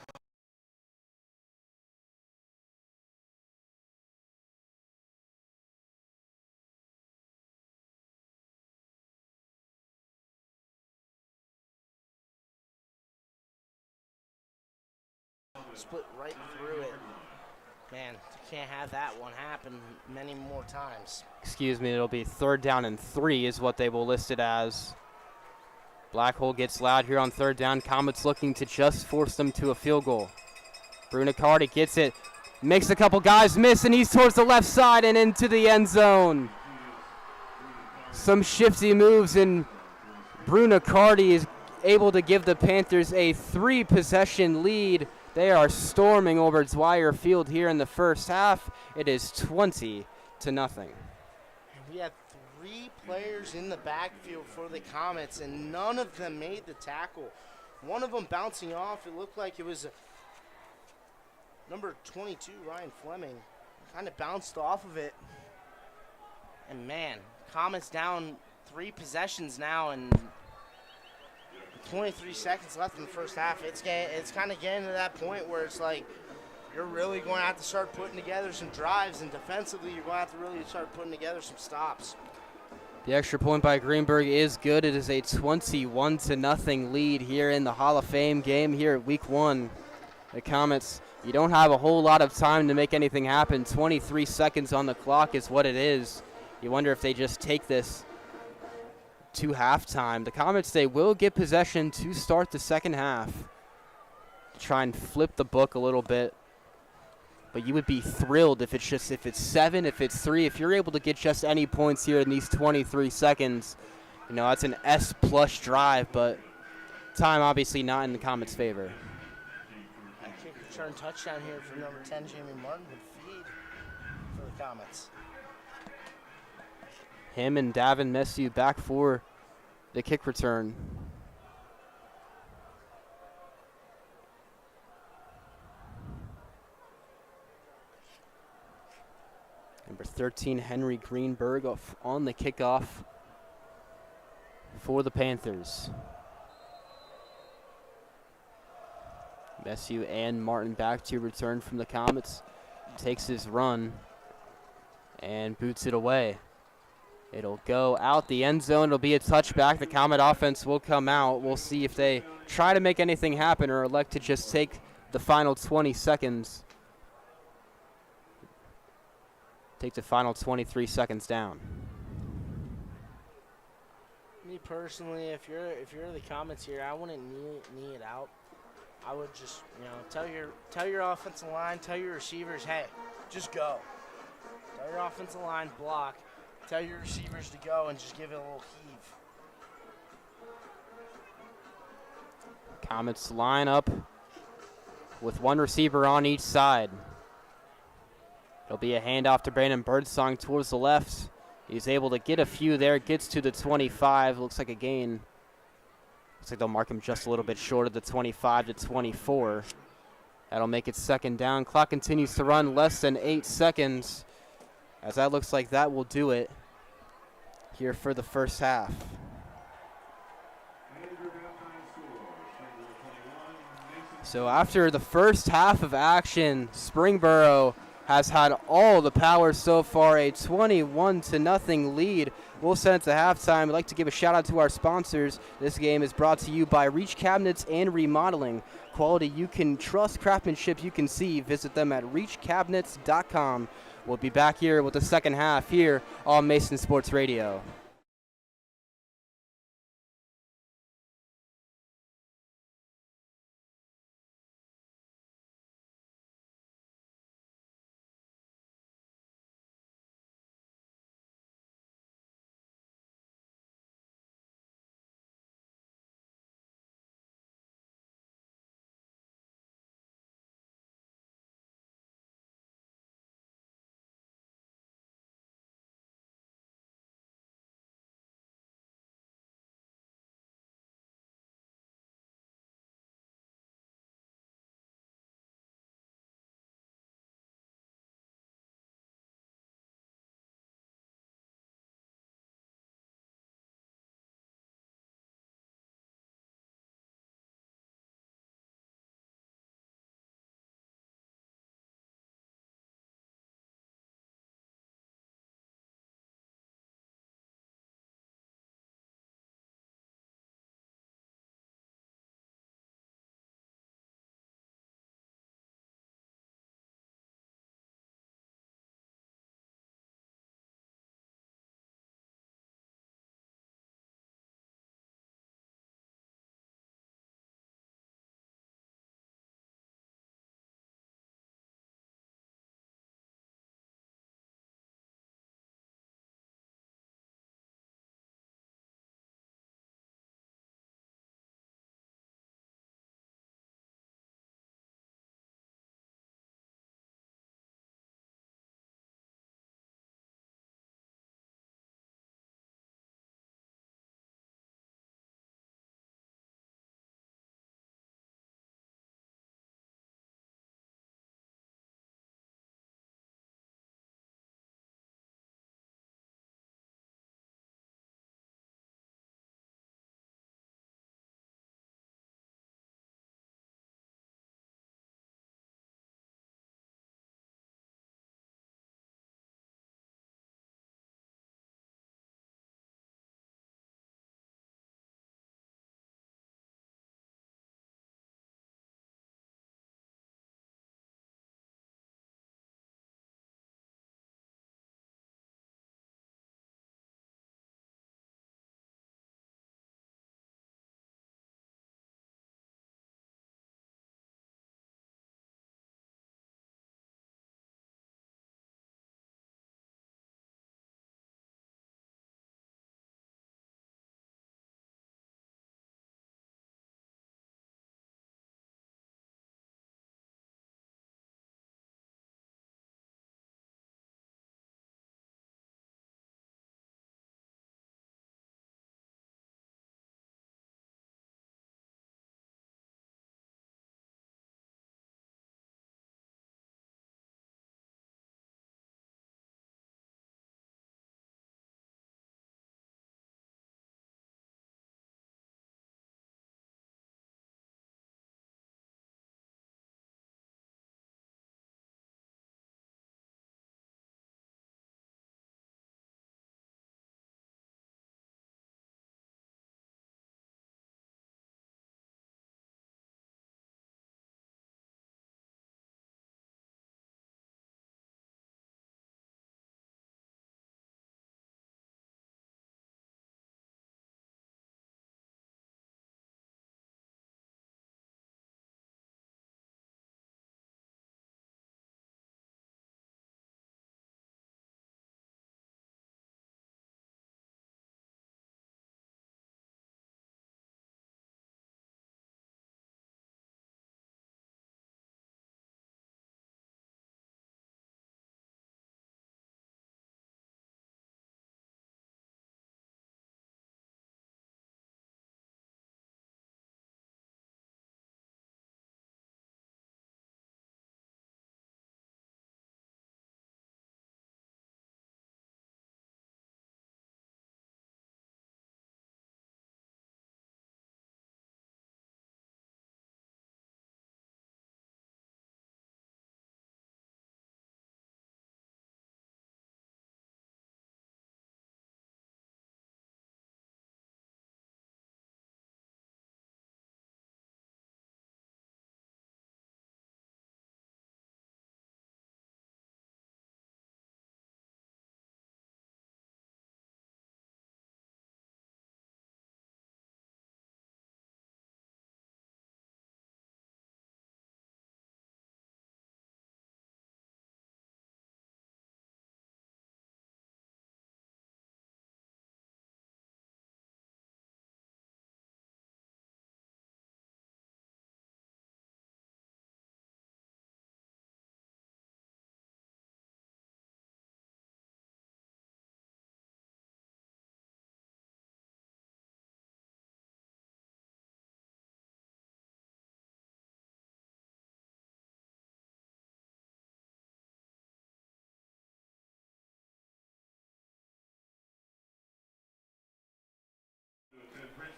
Split right through it. Man, you can't have that one happen many more times. Excuse me, it'll be 3rd down and 3 is what they will list it as. Black hole gets loud here on 3rd down. Comets looking to just force them to a field goal. Brunicardi gets it, makes a couple guys miss, and he's towards the left side and into the end zone. Some shifty moves, and Brunicardi is able to give the Panthers a 3-possession lead. They are storming over Dwyer Field here in the first half. It is 20-0. We had 3 players in the backfield for the Comets, and none of them made the tackle. One of them bouncing off. It looked like it was number 22, Ryan Fleming. Kind of bounced off of it. And, man, Comets down 3 possessions now, and 23 seconds left in the first half. It's kind of getting to that point where it's like you're really going to have to start putting together some drives, and defensively you're going to have to really start putting together some stops. The extra point by Greenberg is good. It is a 21-0 lead here in the Hall of Fame game here at week 1. The Comets, you don't have a whole lot of time to make anything happen. 23 seconds on the clock is what it is. You wonder if they just take this to halftime. The Comets, they will get possession to start the second half. Try and flip the book a little bit. But you would be thrilled if it's 7, if it's 3, if you're able to get just any points here in these 23 seconds. You know, that's an S-plus drive, but time obviously not in the Comets' favor. A kick return touchdown here for number 10, Jamie Martin, would feed for the Comets. Him and Davin Messu back for the kick return. Number 13, Henry Greenberg on the kickoff for the Panthers. Messu and Martin back to return from the Comets. Takes his run and boots it away. It'll go out the end zone. It'll be a touchback. The Comet offense will come out. We'll see if they try to make anything happen or elect to just take the final 20 seconds. Take the final 23 seconds down. Me personally, if you're the Comets here, I wouldn't knee it out. I would just, tell your offensive line, tell your receivers, hey, just go. Tell your offensive line, block. Tell your receivers to go and just give it a little heave. Comets line up with one receiver on each side. It'll be a handoff to Brandon Birdsong towards the left. He's able to get a few there, gets to the 25. Looks like a gain. Looks like they'll mark him just a little bit short of the 25 to 24. That'll make it second down. Clock continues to run, less than 8 seconds. As that looks like that will do it here for the first half. So after the first half of action, Springboro has had all the power so far, a 21-0 lead. We'll send it to halftime. We'd like to give a shout out to our sponsors. This game is brought to you by Reach Cabinets and Remodeling. Quality you can trust, craftsmanship you can see. Visit them at reachcabinets.com. We'll be back here with the second half here on Mason Sports Radio.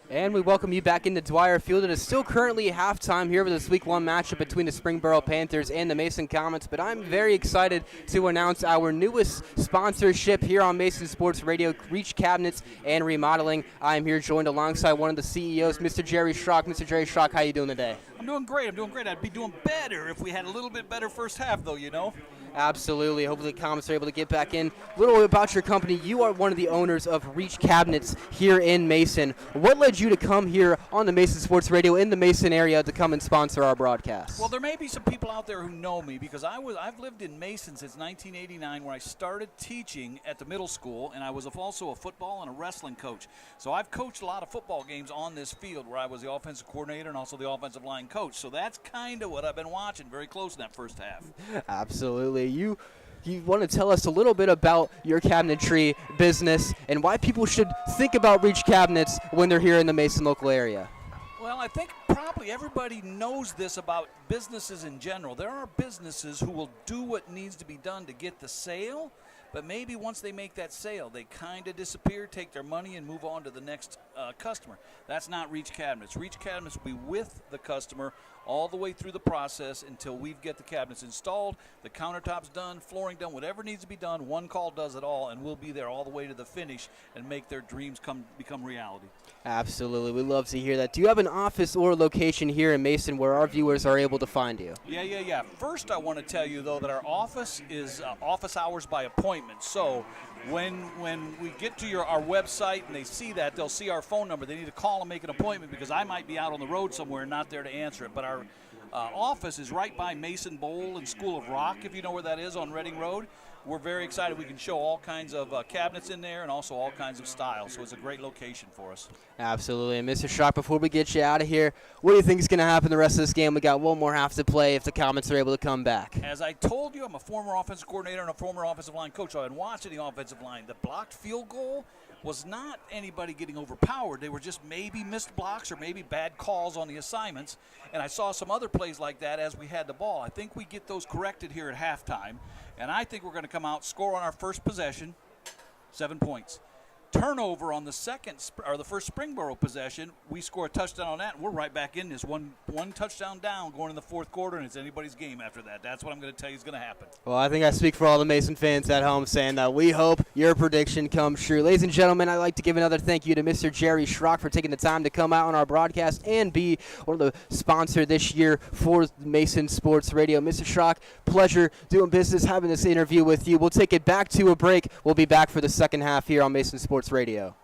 And we welcome you back into Dwyer Field. It is still currently halftime here for this Week 1 matchup between the Springboro Panthers and the Mason Comets, but I'm very excited to announce our newest sponsorship here on Mason Sports Radio, Reach Cabinets and Remodeling. I'm here joined alongside one of the CEOs, Mr. Jerry Schrock. Mr. Jerry Schrock, how you doing today? I'm doing great. I'd be doing better if we had a little bit better first half, though, you know. Absolutely. Hopefully the Comets are able to get back in. A little bit about your company. You are one of the owners of Reach Cabinets here in Mason. What led you to come here on the Mason Sports Radio in the Mason area to come and sponsor our broadcast? Well, there may be some people out there who know me because I've lived in Mason since 1989, where I started teaching at the middle school, and I was also a football and a wrestling coach. So I've coached a lot of football games on this field where I was the offensive coordinator and also the offensive line coach. So that's kind of what I've been watching very close in that first half. Absolutely. You want to tell us a little bit about your cabinetry business and why people should think about Reach Cabinets when they're here in the Mason local area? Well, I think probably everybody knows this about businesses in general. There are businesses who will do what needs to be done to get the sale, but maybe once they make that sale, they kind of disappear, take their money, and move on to the next customer. That's not Reach Cabinets. Reach Cabinets will be with the customer all the way through the process until we get the cabinets installed, the countertops done, flooring done, whatever needs to be done. One call does it all, and we'll be there all the way to the finish and make their dreams become reality. Absolutely. We love to hear that. Do you have an office or location here in Mason where our viewers are able to find you? Yeah. First, I want to tell you, though, that our office is office hours by appointment. So when we get to our website and they see that, they'll see our phone number. They need to call and make an appointment because I might be out on the road somewhere and not there to answer it. But our office is right by Mason Bowl and School of Rock, if you know where that is, on Reading Road. We're very excited. We can show all kinds of cabinets in there and also all kinds of styles. So it's a great location for us. Absolutely. And Mr. Schrock, before we get you out of here, what do you think is going to happen the rest of this game? We got one more half to play if the Comets are able to come back. As I told you, I'm a former offensive coordinator and a former offensive line coach. So I've been watching the offensive line. The blocked field goal was not anybody getting overpowered. They were just maybe missed blocks or maybe bad calls on the assignments. And I saw some other plays like that as we had the ball. I think we get those corrected here at halftime. And I think we're going to come out, score on our first possession, 7 points. Turnover on the first Springboro possession, we score a touchdown on that, and we're right back in this. One touchdown down going in the fourth quarter, and it's anybody's game after that. That's what I'm going to tell you is going to happen. Well, I think I speak for all the Mason fans at home saying that we hope your prediction comes true. Ladies and gentlemen, I'd like to give another thank you to Mr. Jerry Schrock for taking the time to come out on our broadcast and be one of the sponsors this year for Mason Sports Radio. Mr. Schrock, pleasure doing business, having this interview with you. We'll take it back to a break. We'll be back for the second half here on Mason Sports Radio.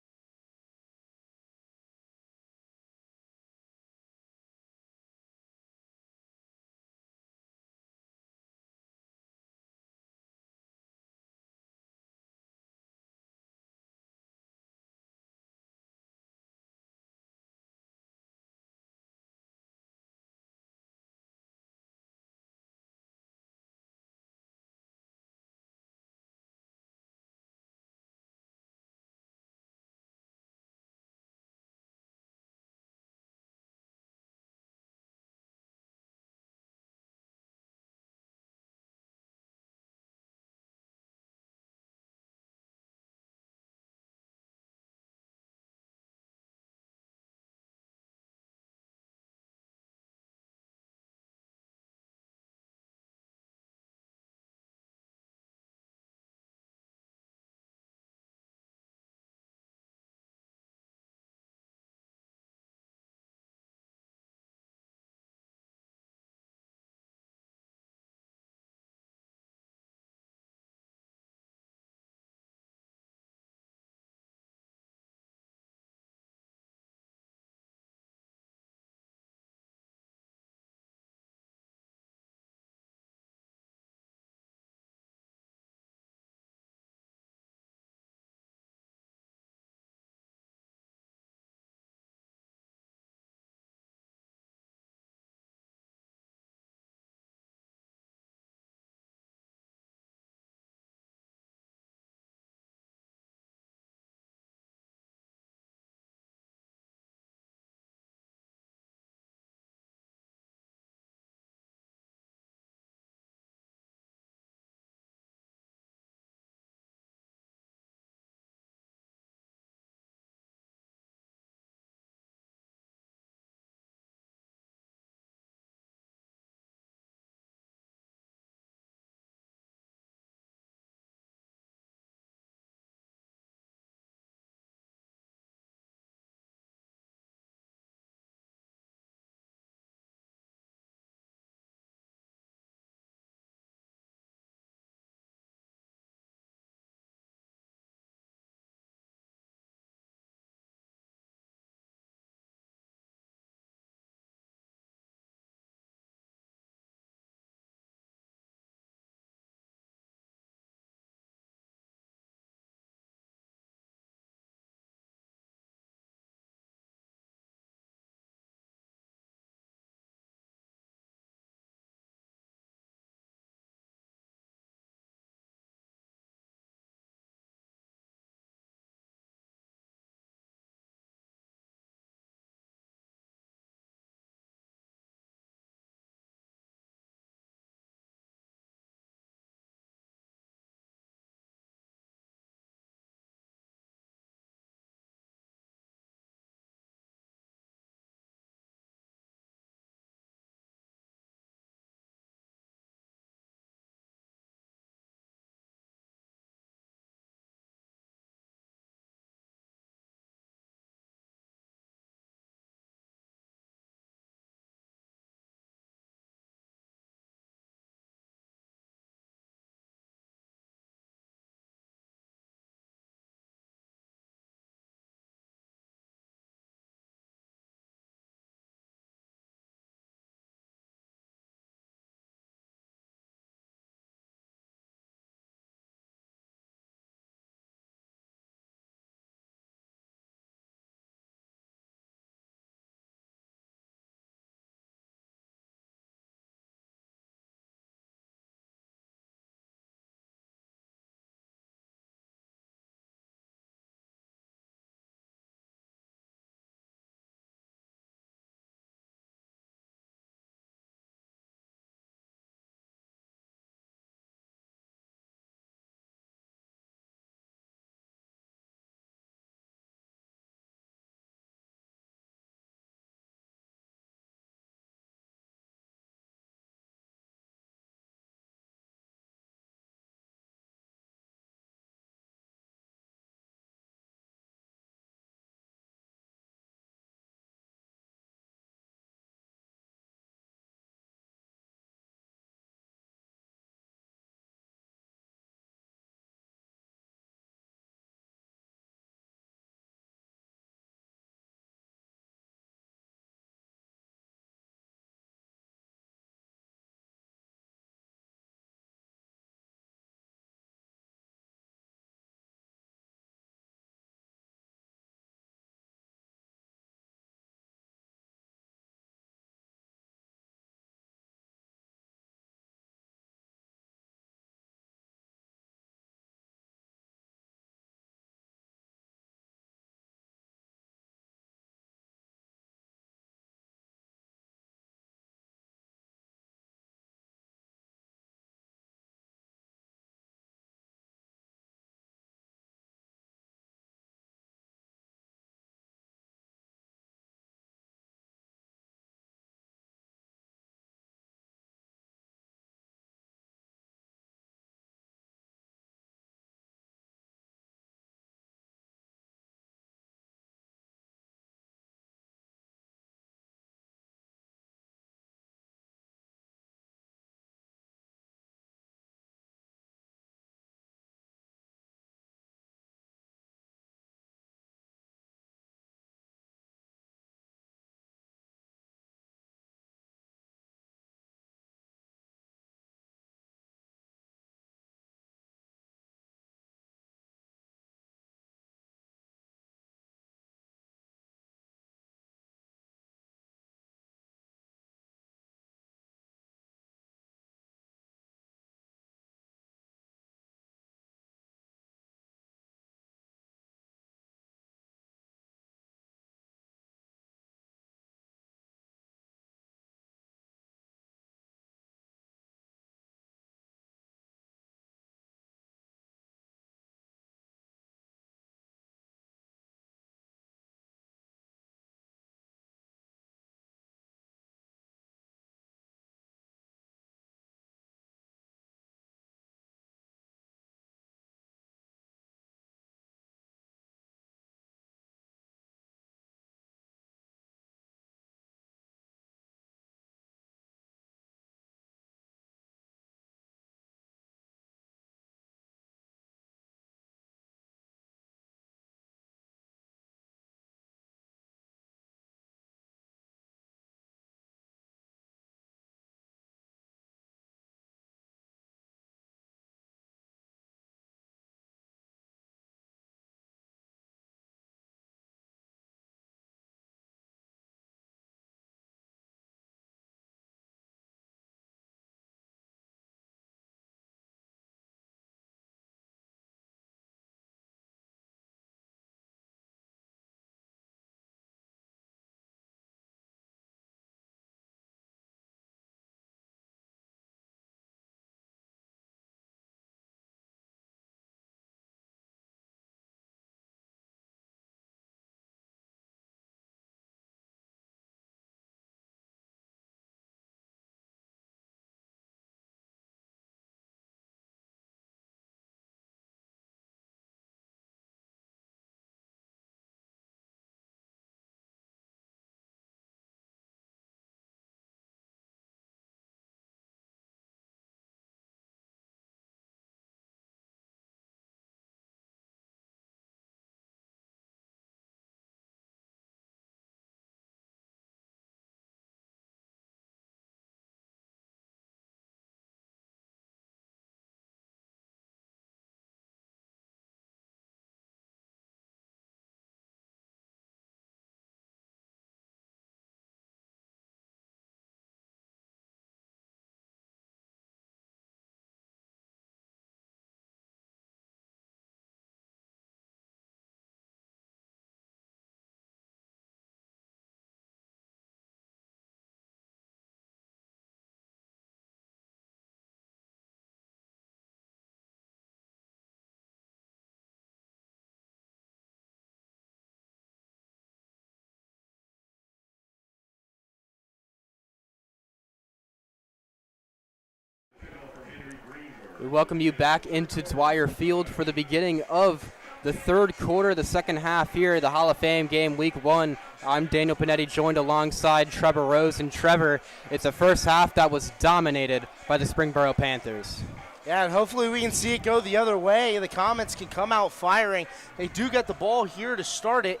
We welcome you back into Dwyer Field for the beginning of the third quarter, the second half here, the Hall of Fame game, Week 1. I'm Daniel Panetti, joined alongside Trevor Rose. And Trevor, it's a first half that was dominated by the Springboro Panthers. Yeah, and hopefully we can see it go the other way. The Comets can come out firing. They do get the ball here to start it.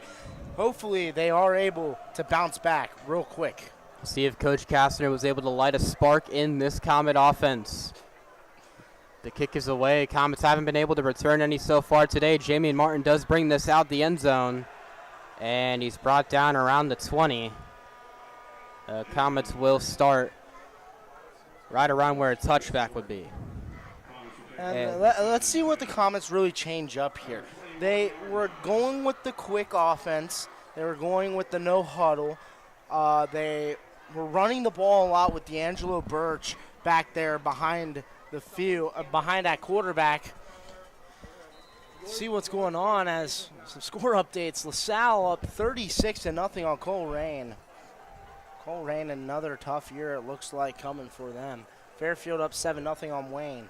Hopefully they are able to bounce back real quick. See if Coach Kastner was able to light a spark in this Comet offense. The kick is away. Comets haven't been able to return any so far today. Jamie Martin does bring this out the end zone, and he's brought down around the 20. Comets will start right around where a touchback would be. And let's see what the Comets really change up here. They were going with the quick offense. They were going with the no huddle. They were running the ball a lot with D'Angelo Birch back there behind the field, behind that quarterback. See what's going on as some score updates. LaSalle up 36-0 on Colerain. Colerain, another tough year it looks like coming for them. Fairfield up 7-0 on Wayne.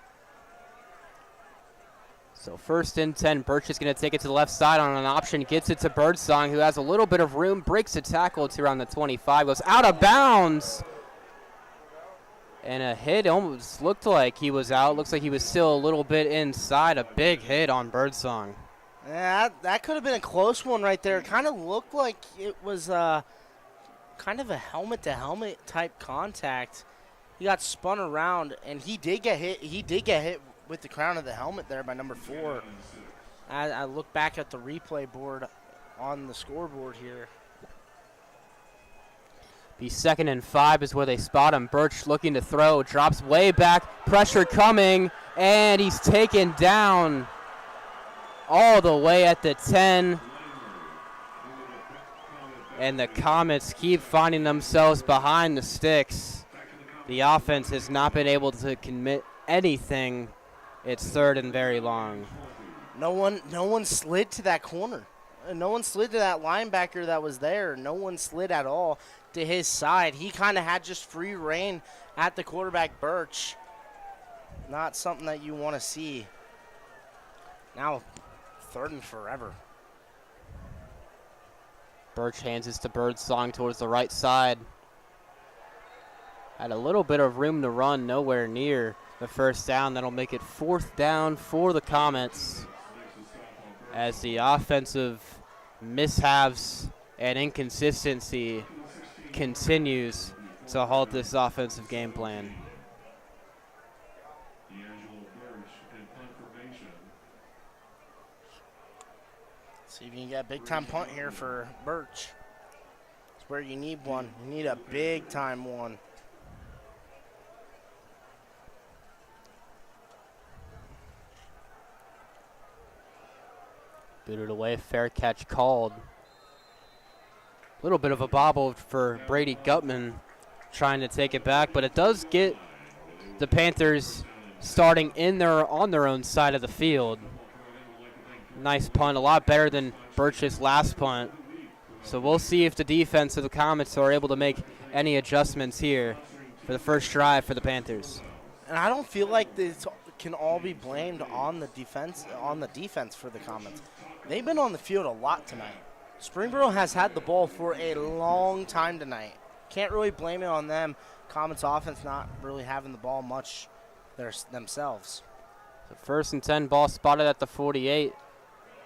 So 1st and 10, Birch is going to take it to the left side on an option, gets it to Birdsong, who has a little bit of room, breaks a tackle to around the 25, goes out of bounds. And a hit almost looked like he was out. Looks like he was still a little bit inside. A big hit on Birdsong. Yeah, that could have been a close one right there. It kind of looked like it was kind of a helmet-to-helmet type contact. He got spun around, and he did get hit. He did get hit with the crown of the helmet there by number 4. I look back at the replay board on the scoreboard here. The 2nd and 5 is where they spot him. Birch looking to throw, drops way back, pressure coming, and he's taken down all the way at the 10. And the Comets keep finding themselves behind the sticks. The offense has not been able to commit anything. It's 3rd and very long. No one slid to that corner. No one slid to that linebacker that was there. No one slid at all to his side. He kind of had just free reign at the quarterback, Birch. Not something that you want to see. Now, 3rd and forever. Birch hands this to Birdsong towards the right side. Had a little bit of room to run, nowhere near the first down. That'll make it 4th down for the Comets as the offensive mishaps and inconsistency continues to halt this offensive game plan. See if you can get a big-time punt here for Birch. It's where you need one. You need a big-time one. Booted away, fair catch called. A little bit of a bobble for Brady Gutman trying to take it back, but it does get the Panthers starting on their own side of the field. Nice punt, a lot better than Birch's last punt. So we'll see if the defense of the Comets are able to make any adjustments here for the first drive for the Panthers. And I don't feel like this can all be blamed on the defense for the Comets. They've been on the field a lot tonight. Springboro has had the ball for a long time tonight. Can't really blame it on them. Comets offense not really having the ball much themselves. So 1st and 10, ball spotted at the 48.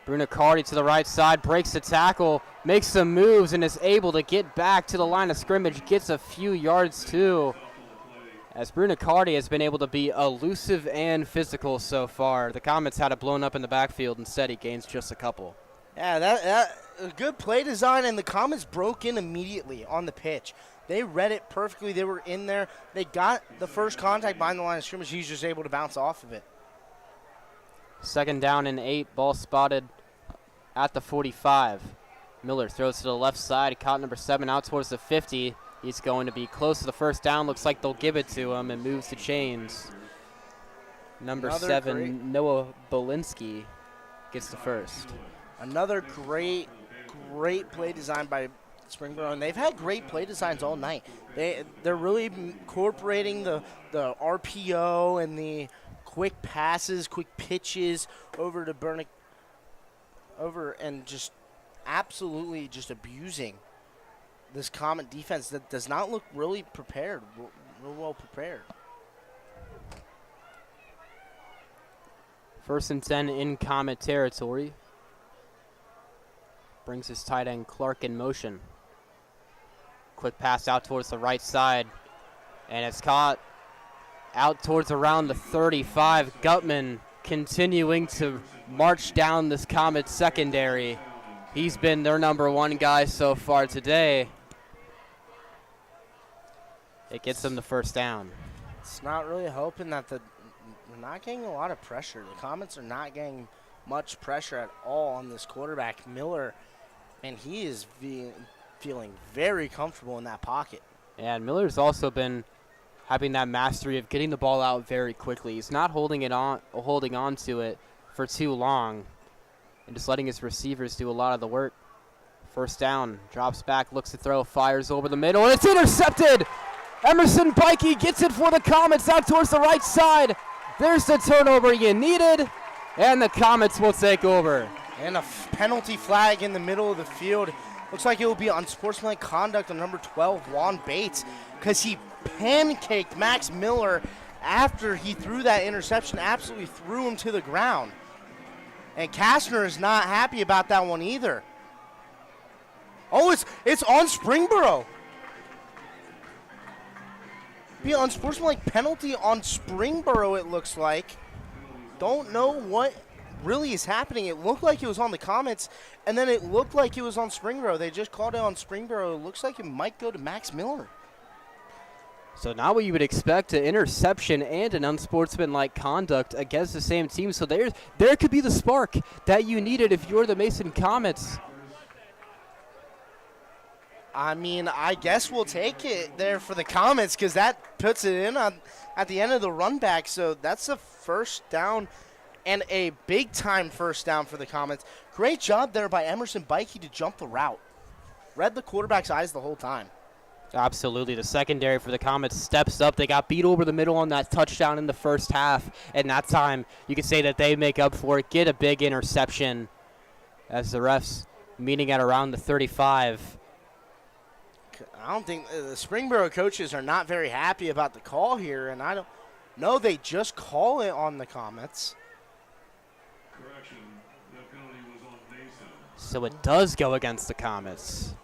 Brunicardi to the right side, breaks the tackle, makes some moves, and is able to get back to the line of scrimmage, gets a few yards too. As Brunicardi has been able to be elusive and physical so far. The Comets had it blown up in the backfield. Instead, he gains just a couple. Yeah, that a good play design, and the Comets broke in immediately on the pitch. They read it perfectly. They were in there. They got the first contact behind the line of scrimmage. He's just able to bounce off of it. 2nd down and 8, ball spotted at the 45. Miller throws to the left side, caught number 7 out towards the 50. He's going to be close to the first down. Looks like they'll give it to him and moves to chains. Number 7, Noah Bolinski gets the first. Another great play design by Springboro, and they've had great play designs all night. They're really incorporating the RPO and the quick passes, quick pitches over to Bernick, and just absolutely just abusing this Comet defense that does not look really prepared, real well prepared. 1st and 10 in Comet territory. Brings his tight end Clark in motion. Quick pass out towards the right side, and it's caught out towards around the 35. Gutman continuing to march down this Comet secondary. He's been their number 1 guy so far today. It gets them the first down. It's not really helping that we're not getting a lot of pressure. The Comets are not getting much pressure at all on this quarterback, Miller, and he is feeling very comfortable in that pocket. And Miller's also been having that mastery of getting the ball out very quickly. He's not holding on to it for too long and just letting his receivers do a lot of the work. First down, drops back, looks to throw, fires over the middle, and it's intercepted! Emerson Bikey gets it for the Comets out towards the right side. There's the turnover you needed, and the Comets will take over. And a penalty flag in the middle of the field. Looks like it will be unsportsmanlike conduct on number 12, Juan Bates, because he pancaked Max Miller after he threw that interception, absolutely threw him to the ground. And Kastner is not happy about that one either. Oh, it's on Springboro. Be an unsportsmanlike penalty on Springboro, it looks like. Don't know what really is happening. It looked like it was on the Comets, and then it looked like it was on Springboro. They just called it on Springboro. It looks like it might go to Max Miller. So now what you would expect, an interception and an unsportsmanlike conduct against the same team. So there could be the spark that you needed if you're the Mason Comets. I mean, I guess we'll take it there for the Comets because that puts it in at the end of the run back. So that's a first down and a big-time first down for the Comets. Great job there by Emerson Bikey to jump the route. Read the quarterback's eyes the whole time. Absolutely. The secondary for the Comets steps up. They got beat over the middle on that touchdown in the first half. And that time, you could say that they make up for it, get a big interception as the refs meeting at around the 35. I don't think the Springboro coaches are not very happy about the call here, and I don't know they just call it on the Comets. Correction, that penalty was on Mason. So it does go against the Comets.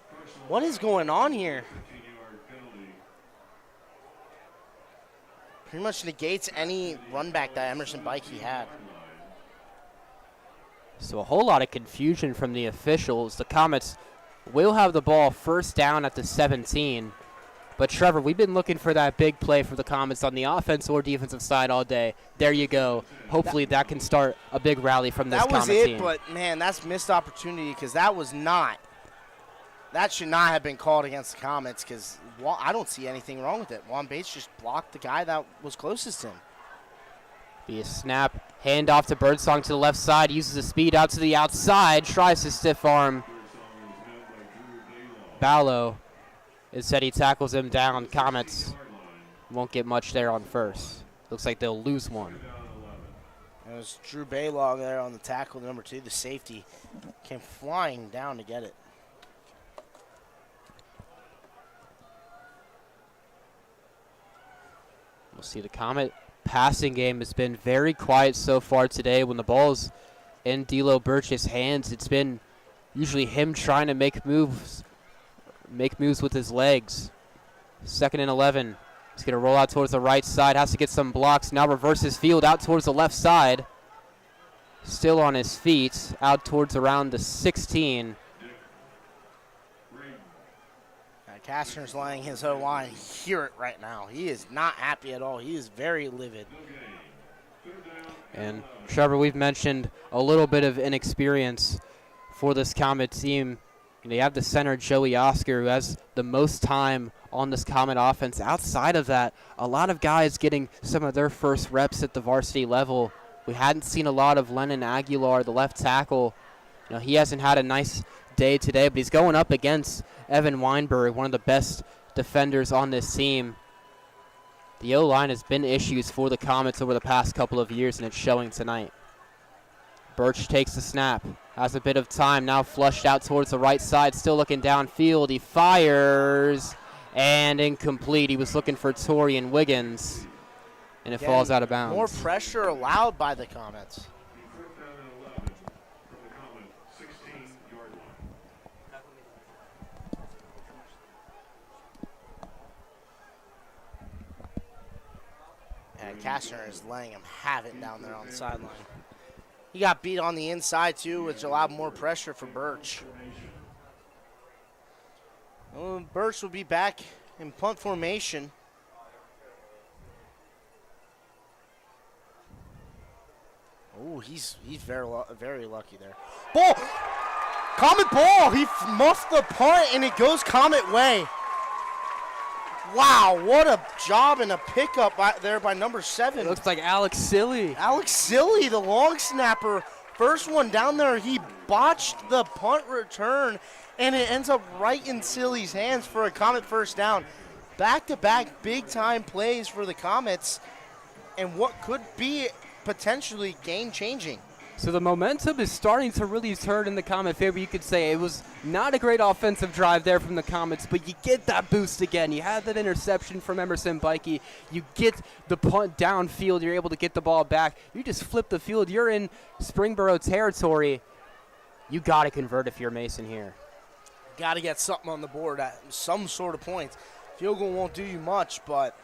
What is going on here? 15-yard penalty. Pretty much negates any run back that Emerson Bikey had. So a whole lot of confusion from the officials. The Comets will have the ball first down at the 17. But Trevor, we've been looking for that big play for the Comets on the offense or defensive side all day. There you go. Hopefully that can start a big rally from this Comet team. That was it, but man, that's missed opportunity because that should not have been called against the Comets because I don't see anything wrong with it. Juan Bates just blocked the guy that was closest to him. Be a snap, hand off to Birdsong to the left side, uses the speed out to the outside, tries to stiff arm Ballo. Instead, he tackles him down. Comets won't get much there on first. Looks like they'll lose one. It was Drew Baylog there on the tackle, number 2, the safety. Came flying down to get it. We'll see the Comet passing game has been very quiet so far today. When the ball's in D'Lo Birch's hands, it's been usually him trying to make moves with his legs. 2nd and 11. He's going to roll out towards the right side. Has to get some blocks. Now reverses field out towards the left side. Still on his feet. Out towards around the 16. Kastner's letting his O-line hear it right now. He is not happy at all. He is very livid. And Trevor, we've mentioned a little bit of inexperience for this Comet team. You have the center, Joey Oscar, who has the most time on this Comet offense. Outside of that, a lot of guys getting some of their first reps at the varsity level. We hadn't seen a lot of Lennon Aguilar, the left tackle. He hasn't had a nice day today, but he's going up against Evan Weinberg, one of the best defenders on this team. The O-line has been issues for the Comets over the past couple of years, and it's showing tonight. Birch takes the snap, has a bit of time, now flushed out towards the right side, still looking downfield. He fires, and incomplete. He was looking for Torian Wiggins, and it falls out of bounds. More pressure allowed by the Comets. Fourth down and 11 from the Comet 16-yard line. And Kastner is letting him have it down there on the sideline. He got beat on the inside too, which allowed more pressure for Birch. Well, Birch will be back in punt formation. Oh, he's very lucky there. Ball! Comet ball! He muffed the punt and it goes Comet way. Wow, what a job and a pickup there by number 7. It looks like Alex Silly. Alex Silly, the long snapper, first one down there, he botched the punt return, and it ends up right in Silly's hands for a Comet first down. Back-to-back big-time plays for the Comets, and what could be potentially game-changing. So the momentum is starting to really turn in the Comet favor. You could say it was not a great offensive drive there from the Comets, but you get that boost again. You had that interception from Emerson Bikey. You get the punt downfield. You're able to get the ball back. You just flip the field. You're in Springboro territory. You got to convert if you're Mason here. Got to get something on the board at some sort of points. Field goal won't do you much, but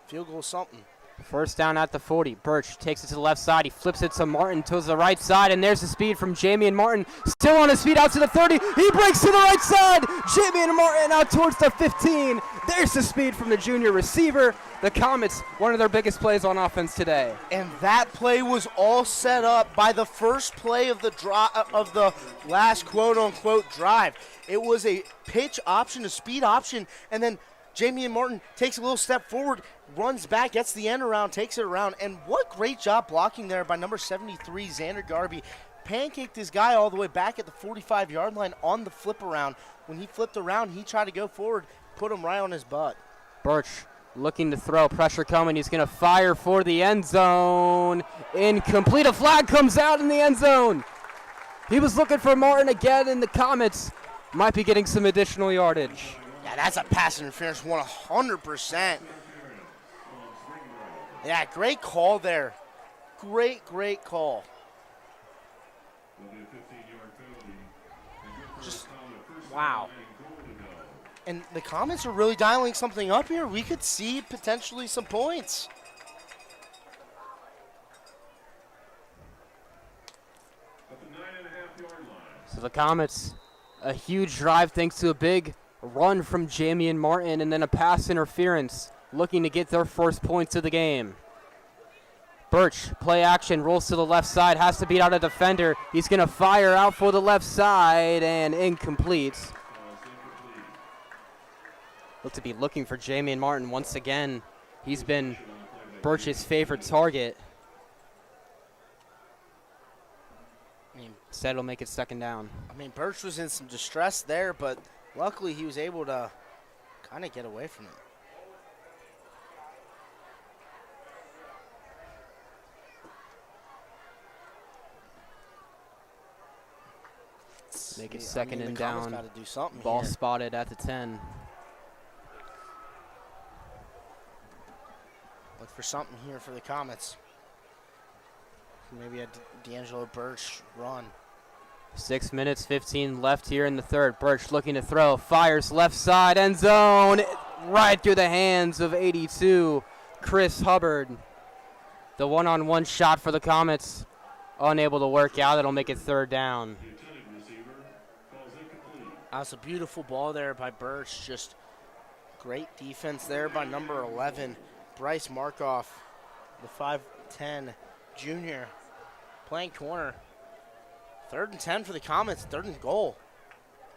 field goal is something. First down at the 40. Birch takes it to the left side. He flips it to Martin to the right side, and there's the speed from Jamie and Martin. Still on his feet out to the 30. He breaks to the right side. Jamie and Martin out towards the 15. There's the speed from the junior receiver. The Comets, one of their biggest plays on offense today. And that play was all set up by the first play of the last quote-unquote drive. It was a pitch option, a speed option, and then Jamie and Martin takes a little step forward, runs back, gets the end around, takes it around, and what great job blocking there by number 73, Xander Garby. Pancaked his guy all the way back at the 45-yard line on the flip around. When he flipped around, he tried to go forward, put him right on his butt. Birch looking to throw, pressure coming. He's going to fire for the end zone. Incomplete. A flag comes out in the end zone. He was looking for Martin again, and the Comets might be getting some additional yardage. Yeah, that's a pass interference 100%. Yeah, great call there. Great call. Just, wow. And the Comets are really dialing something up here. We could see potentially some points. So the Comets, a huge drive thanks to a big run from Jamie and Martin, and then a pass interference, looking to get their first points of the game. Birch, play action, rolls to the left side, has to beat out a defender. He's going to fire out for the left side, and incomplete. Look to be looking for Jamie and Martin once again. He's been Birch's favorite target. Instead, he'll make it second down. I mean, Birch was in some distress there, but luckily he was able to kind of get away from it. Make it second and down. Got to do something Ball here. spotted at the 10. Look for something here for the Comets. Maybe a D'Angelo Birch run. 6 minutes, 15 left here in the third. Birch looking to throw, fires left side, end zone, right through the hands of 82, Chris Hubbard. The one-on-one shot for the Comets, unable to work out. That'll make it third down. That was a beautiful ball there by Birch. Just great defense there by number 11, Bryce Markoff, the 5'10 junior, playing corner. 3rd and 10 for the Comets, 3rd and goal.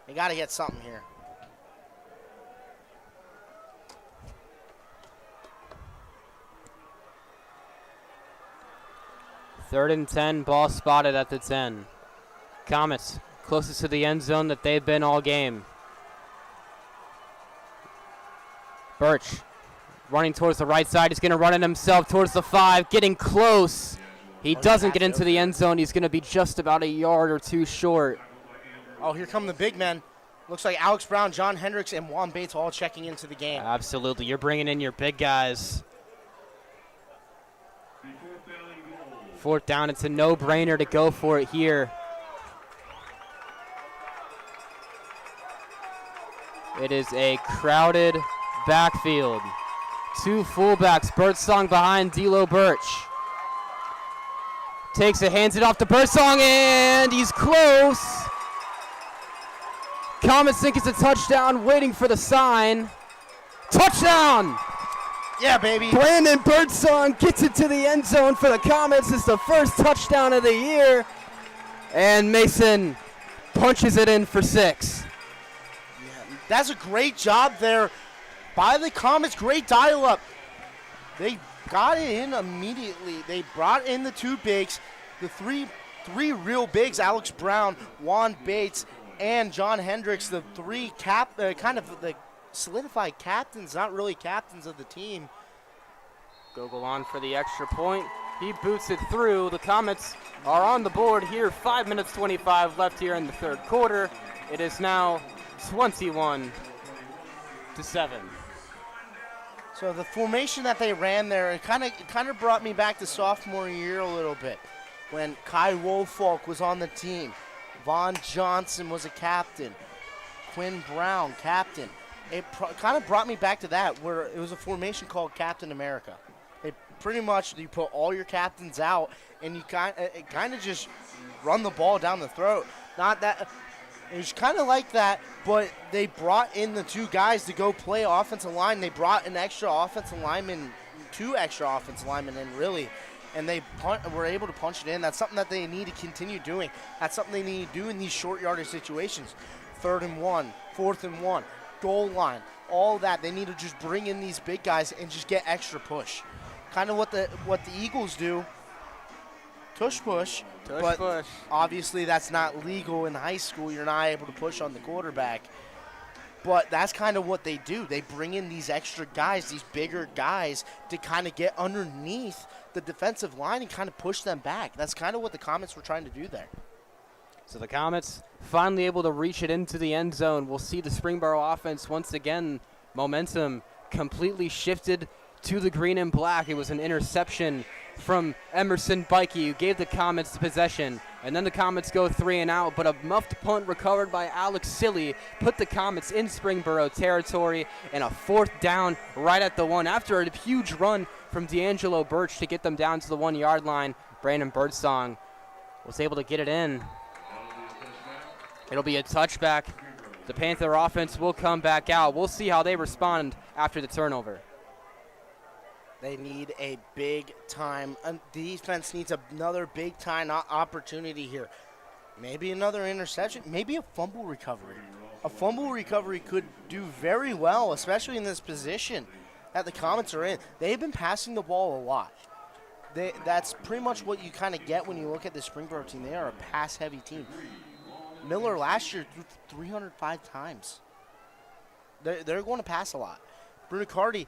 They got to get something here. Third and 10, ball spotted at the 10. Comets closest to the end zone that they've been all game. Birch running towards the right side. He's going to run it himself towards the 5, getting close. He doesn't get into the end zone. He's going to be just about a yard or two short. Oh, here come the big men. Looks like Alex Brown, John Hendricks, and Juan Bates all checking into the game. Absolutely. You're bringing in your big guys. Fourth down. It's a no-brainer to go for it here. It is a crowded backfield. 2 fullbacks. Birdsong behind D'Lo Birch. Takes it, hands it off to Birdsong, and he's close. Comets think it's a touchdown, waiting for the sign. Touchdown! Yeah, baby. Brandon Birdsong gets it to the end zone for the Comets. It's the first touchdown of the year. And Mason punches it in for 6. That's a great job there by the Comets. Great dial-up. They got it in immediately. They brought in the 2 bigs, the three real bigs, Alex Brown, Juan Bates, and John Hendricks, the 3 kind of the solidified captains, not really captains of the team. Gogol on for the extra point. He boots it through. The Comets are on the board here. 5 minutes 25 left here in the third quarter. It is now 21-7. So the formation that they ran there, it kind of brought me back to sophomore year a little bit, when Kai Wofolk was on the team. Vaughn Johnson was a captain. Quinn Brown, captain. It kind of brought me back to that, where it was a formation called Captain America. It pretty much, you put all your captains out, and you kind of just run the ball down the throat. Not that. It was kind of like that, but they brought in the 2 guys to go play offensive line. They brought an extra offensive lineman, 2 extra offensive linemen in, really, and they were able to punch it in. That's something that they need to continue doing. That's something they need to do in these short yardage situations. 3rd and 1, 4th and 1, goal line, all that. They need to just bring in these big guys and just get extra push. Kind of what the Eagles do. Push. But obviously that's not legal in high school. You're not able to push on the quarterback. But that's kind of what they do. They bring in these extra guys, these bigger guys, to kind of get underneath the defensive line and kind of push them back. That's kind of what the Comets were trying to do there. So the Comets finally able to reach it into the end zone. We'll see the Springboro offense once again. Momentum completely shifted to the green and black. It was an interception from Emerson Bikey, who gave the Comets the possession. And then the Comets go 3 and out, but a muffed punt recovered by Alex Silly put the Comets in Springboro territory, and a 4th down right at the 1 after a huge run from D'Angelo Birch to get them down to the 1-yard line. Brandon Birdsong was able to get it in. It'll be a touchback. The Panther offense will come back out. We'll see how they respond after the turnover. They need a big-time defense needs another big-time opportunity here. Maybe another interception, maybe a fumble recovery. A fumble recovery could do very well, especially in this position that the Comets are in. They've been passing the ball a lot. That's pretty much what you kind of get when you look at the Springboro team. They are a pass-heavy team. Miller last year threw 305 times. They're going to pass a lot. Bruno Cardi,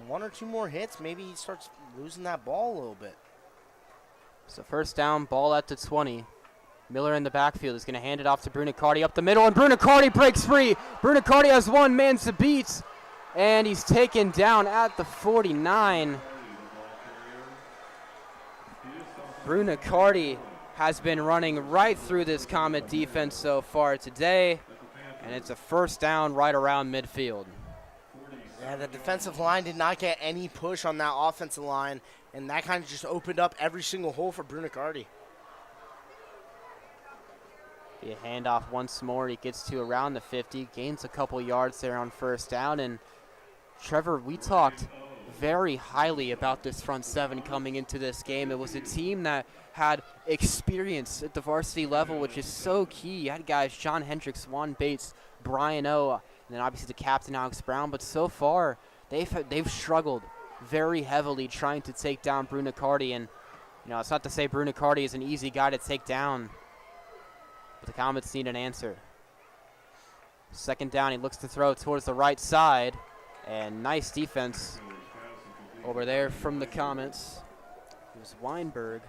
1 or 2 more hits, maybe he starts losing that ball a little bit. So first down, ball at the 20. Miller in the backfield is going to hand it off to Brunicardi up the middle, and Brunicardi breaks free. Brunicardi has 1 man to beat, and he's taken down at the 49. Brunicardi has been running right through this Comet defense so far today, and it's a first down right around midfield. Yeah, the defensive line did not get any push on that offensive line, and that kind of just opened up every single hole for Brunicardi. Be a handoff once more. He gets to around the 50, gains a couple yards there on first down. And Trevor, we talked very highly about this front 7 coming into this game. It was a team that had experience at the varsity level, which is so key. You had guys, John Hendricks, Juan Bates, Brian O, and then obviously the captain, Alex Brown. But so far, they've struggled very heavily trying to take down Brunicardi. And, you know, it's not to say Brunicardi is an easy guy to take down, but the Comets need an answer. Second down, he looks to throw towards the right side, and nice defense Over there from the Comets, it was Weinberg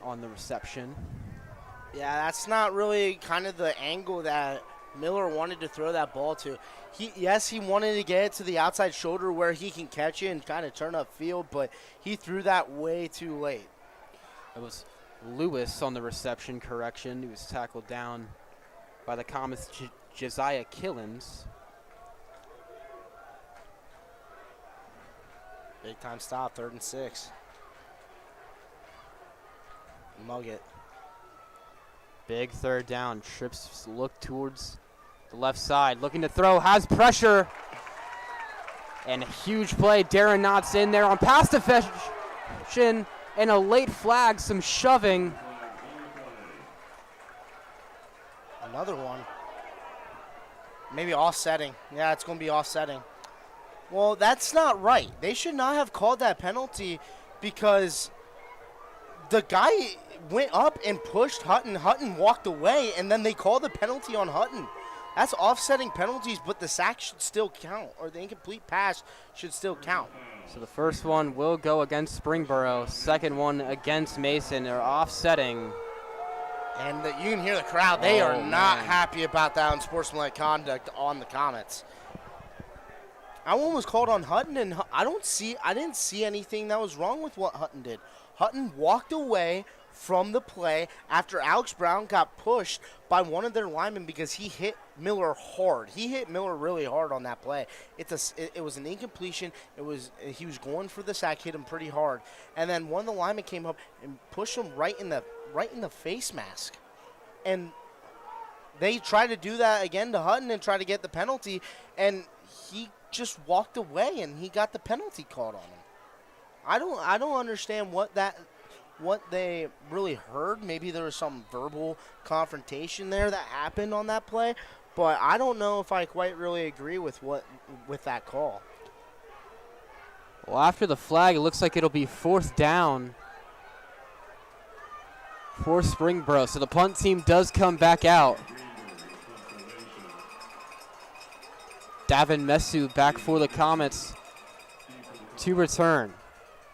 on the reception. Yeah, that's not really kind of the angle that Miller wanted to throw that ball to. He wanted to get it to the outside shoulder where he can catch it and kind of turn upfield, but he threw that way too late. It was Lewis on the reception correction. He was tackled down by the Comets' Josiah Killens. Big time stop, 3rd and 6. Mug it. Big 3rd down. Trips look towards the left side. Looking to throw. Has pressure. And a huge play. Darren Knott's in there on pass deflection and a late flag. Some shoving. Another one. Maybe offsetting. Yeah, it's going to be offsetting. Well, that's not right. They should not have called that penalty because the guy went up and pushed Hutton. Hutton walked away, and then they called the penalty on Hutton. That's offsetting penalties, but the sack should still count, or the incomplete pass should still count. So the first one will go against Springboro. Second one against Mason. They're offsetting. And you can hear the crowd. They are not happy about that unsportsmanlike conduct on the Comets. That one was called on Hutton, and I didn't see anything that was wrong with what Hutton did. Hutton walked away from the play after Alex Brown got pushed by one of their linemen because he hit Miller hard. He hit Miller really hard on that play. It was an incompletion. He was going for the sack, hit him pretty hard, and then one of the linemen came up and pushed him right in the face mask, and they tried to do that again to Hutton and try to get the penalty, and he just walked away and he got the penalty called on him. I don't understand what they really heard. Maybe there was some verbal confrontation there that happened on that play, but I don't know if I quite really agree with that call. Well, after the flag, it looks like it'll be 4th down for Springboro. So the punt team does come back out. Davin Mesu back for the Comets to return.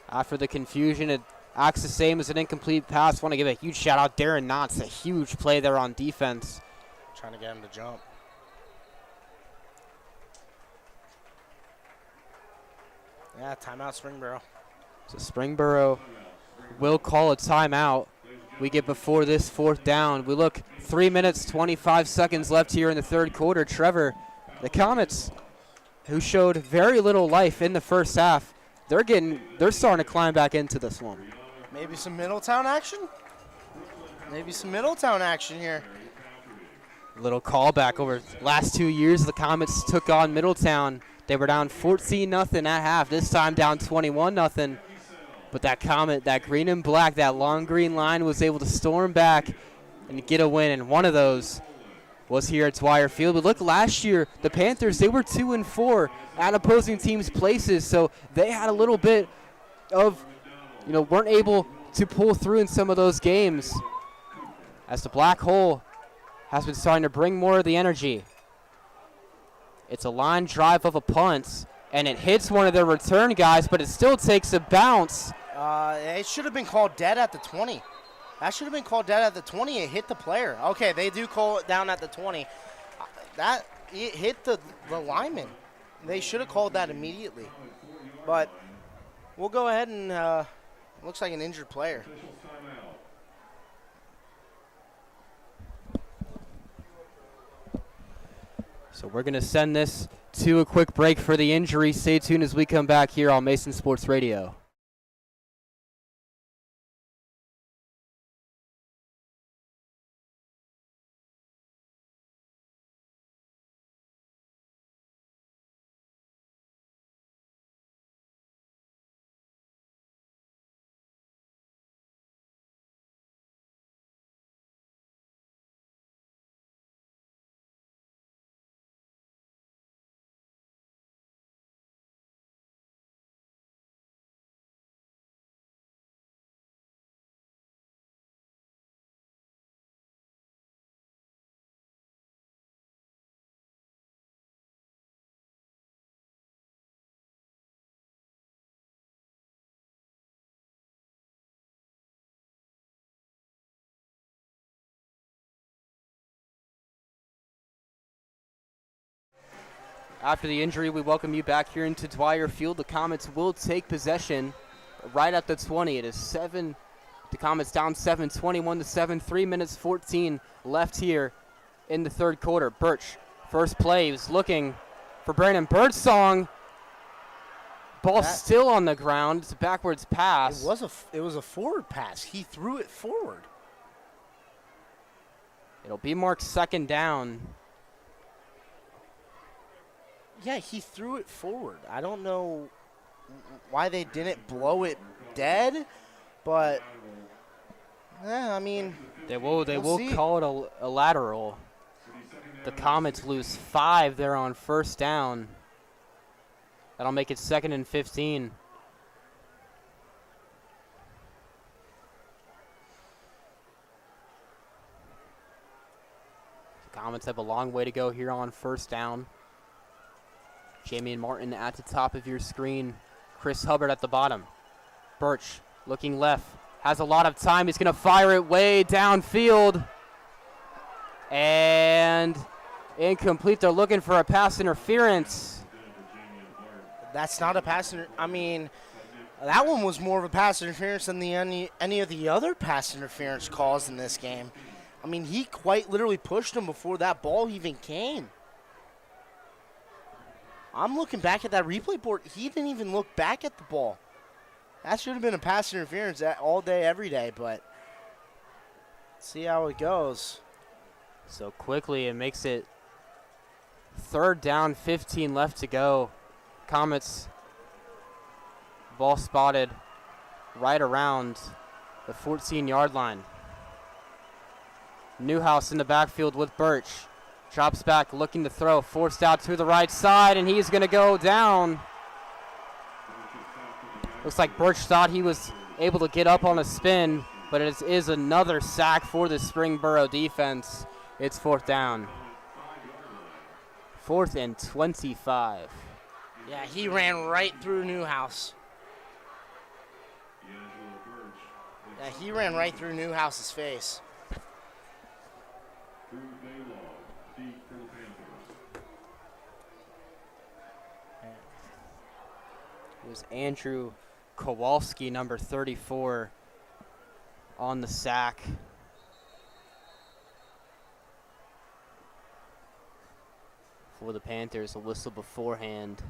After the confusion, it acts the same as an incomplete pass. Want to give a huge shout out. Darren Knott's a huge play there on defense. Trying to get him to jump. Yeah, timeout Springboro. So Springboro will call a timeout. We get before this 4th down. We look 3 minutes, 25 seconds left here in the 3rd quarter. Trevor, the Comets, who showed very little life in the first half, they're starting to climb back into this one. Maybe some Middletown action? Maybe some Middletown action here. Little callback over the last 2 years. The Comets took on Middletown. They were down 14-0 at half. This time down 21-0. But that Comet, that green and black, that long green line was able to storm back and get a win. And one of those was here at Dwyer Field. But look, last year, the Panthers, they were 2-4 at opposing teams' places. So they had a little bit of, weren't able to pull through in some of those games. As the black hole has been starting to bring more of the energy. It's a line drive of a punt, and it hits one of their return guys, but it still takes a bounce. It should have been called dead at the 20. That should have been called dead at the 20. It hit the player. Okay, they do call it down at the 20. It hit the lineman. They should have called that immediately. But we'll go ahead and looks like an injured player. So we're going to send this to a quick break for the injury. Stay tuned as we come back here on Mason Sports Radio. After the injury, we welcome you back here into Dwyer Field. The Comets will take possession right at the 20. It is 7. The Comets down 7, 21 to 7. 3 minutes 14 left here in the third quarter. Birch, first play, was looking for Brandon Birdsong. Ball still on the ground. It's a backwards pass. It was a forward pass. He threw it forward. It'll be marked second down. Yeah, he threw it forward. I don't know why they didn't blow it dead, but I mean, they will see. call it a lateral. The Comets lose 5 there on first down. That'll make it 2nd and 15. The Comets have a long way to go here on first down. Jamie and Martin at the top of your screen. Chris Hubbard at the bottom. Birch looking left. Has a lot of time. He's going to fire it way downfield. And incomplete. They're looking for a pass interference. That's not a pass. I mean, that one was more of a pass interference than any of the other pass interference calls in this game. I mean, he quite literally pushed him before that ball even came. I'm looking back at that replay board. He didn't even look back at the ball. That should have been a pass interference all day, every day, but see how it goes. So quickly it makes it 3rd down, 15 left to go. Comets ball spotted right around the 14-yard line. Newhouse in the backfield with Birch. Drops back, looking to throw, forced out to the right side, and he's going to go down. Looks like Birch thought he was able to get up on a spin, but it is another sack for the Springboro defense. It's 4th down. 4th and 25. Yeah, he ran right through Newhouse. Yeah, he ran right through Newhouse's face. It was Andrew Kowalski, number 34, on the sack. For the Panthers, a whistle beforehand.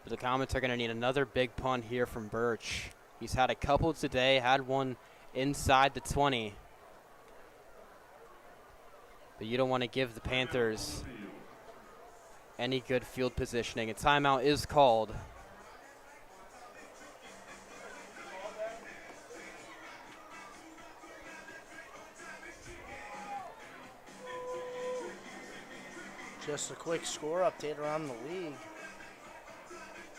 But the Comets are going to need another big punt here from Birch. He's had a couple today, had one inside the 20. But you don't want to give the Panthers any good field positioning. A timeout is called. Just a quick score update around the league.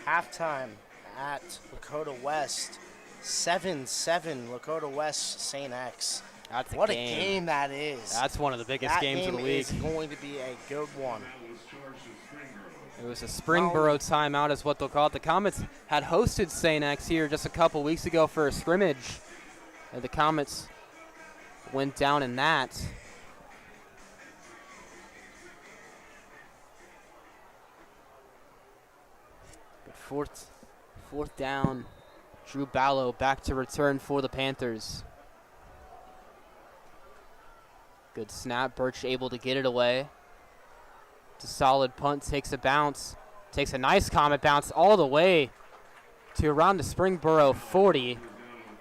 Halftime at Lakota West, 7-7 Lakota West St. X. That's what a game that is. That's one of the biggest games of the league. That game is going to be a good one. It was a Springboro timeout is what they'll call it. The Comets had hosted St. X here just a couple weeks ago for a scrimmage. And the Comets went down in that. But fourth down, Drew Ballow back to return for the Panthers. Good snap, Birch able to get it away. It's a solid punt, takes a bounce, takes a nice Comet bounce all the way to around the Springboro 40.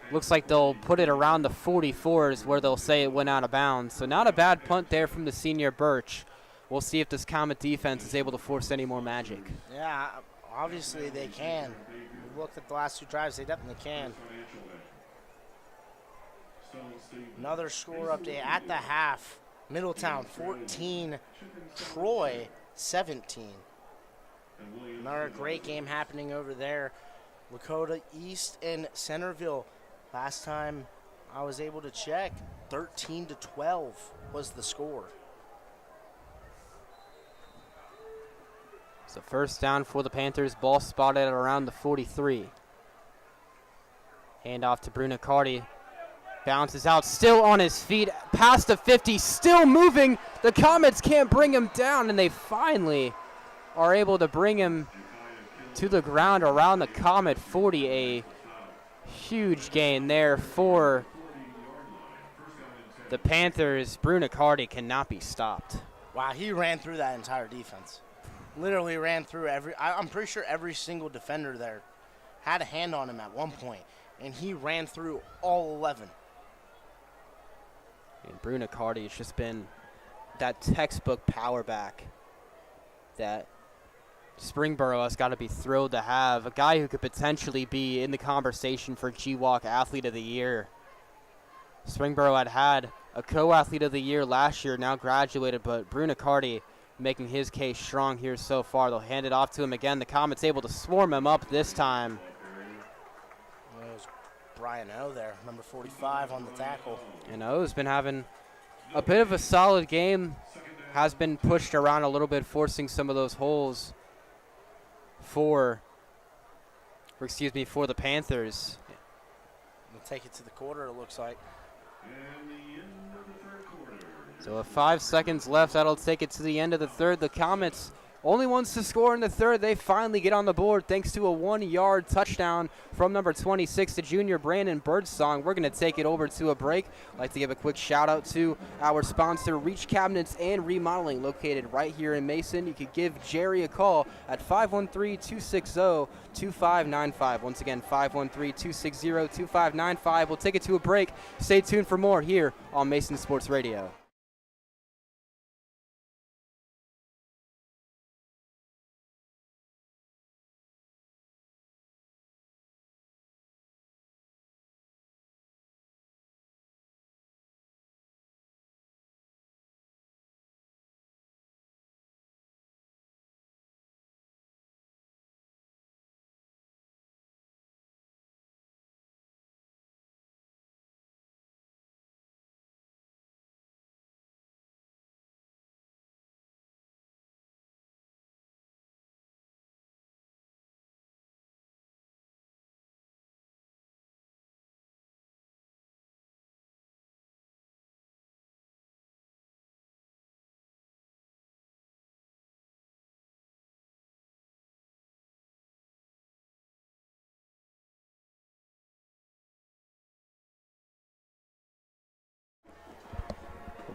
Looks like they'll put it around the 44s where they'll say it went out of bounds. So not a bad punt there from the senior Birch. We'll see if this Comet defense is able to force any more magic. Yeah, obviously they can. We looked at the last 2 drives, they definitely can. Another score update at the half. Middletown 14, Troy 17. Another great game happening over there. Lakota East and Centerville. Last time I was able to check, 13-12 was the score. So first down for the Panthers. Ball spotted at around the 43. Hand off to Bruno Cardi. Bounces out, still on his feet, past the 50, still moving. The Comets can't bring him down, and they finally are able to bring him to the ground around the Comet 40. A huge gain there for the Panthers. Brunicardi cannot be stopped. Wow, he ran through that entire defense. Literally ran through I'm pretty sure every single defender there had a hand on him at one point, and he ran through all 11. And Brunicardi has just been that textbook power back that Springboro has got to be thrilled to have. A guy who could potentially be in the conversation for GWalk Athlete of the Year. Springboro had a co-athlete of the year last year, now graduated, but Brunicardi making his case strong here so far. They'll hand it off to him again. The Comets able to swarm him up this time. It was Brian O there, number 45 on the tackle. And O's been having a bit of a solid game. Has been pushed around a little bit, forcing some of those holes for the Panthers. We'll take it to the quarter, it looks like. So with 5 seconds left, that'll take it to the end of the third. The Comets, only ones to score in the third. They finally get on the board thanks to a 1-yard touchdown from number 26, the junior Brandon Birdsong. We're going to take it over to a break. I'd like to give a quick shout out to our sponsor, Reach Cabinets and Remodeling, located right here in Mason. You could give Jerry a call at 513-260-2595. Once again, 513-260-2595. We'll take it to a break. Stay tuned for more here on Mason Sports Radio.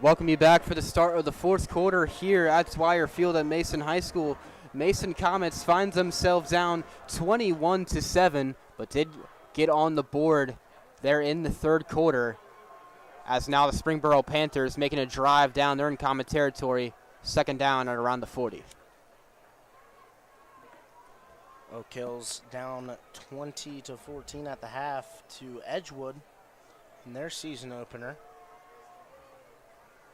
Welcome you back for the start of the fourth quarter here at Dwyer Field at Mason High School. Mason Comets finds themselves down 21-7, but did get on the board there in the third quarter, as now the Springboro Panthers making a drive down. They're in Comet territory, second down at around the 40. Oak Hill's down 20-14 at the half to Edgewood in their season opener.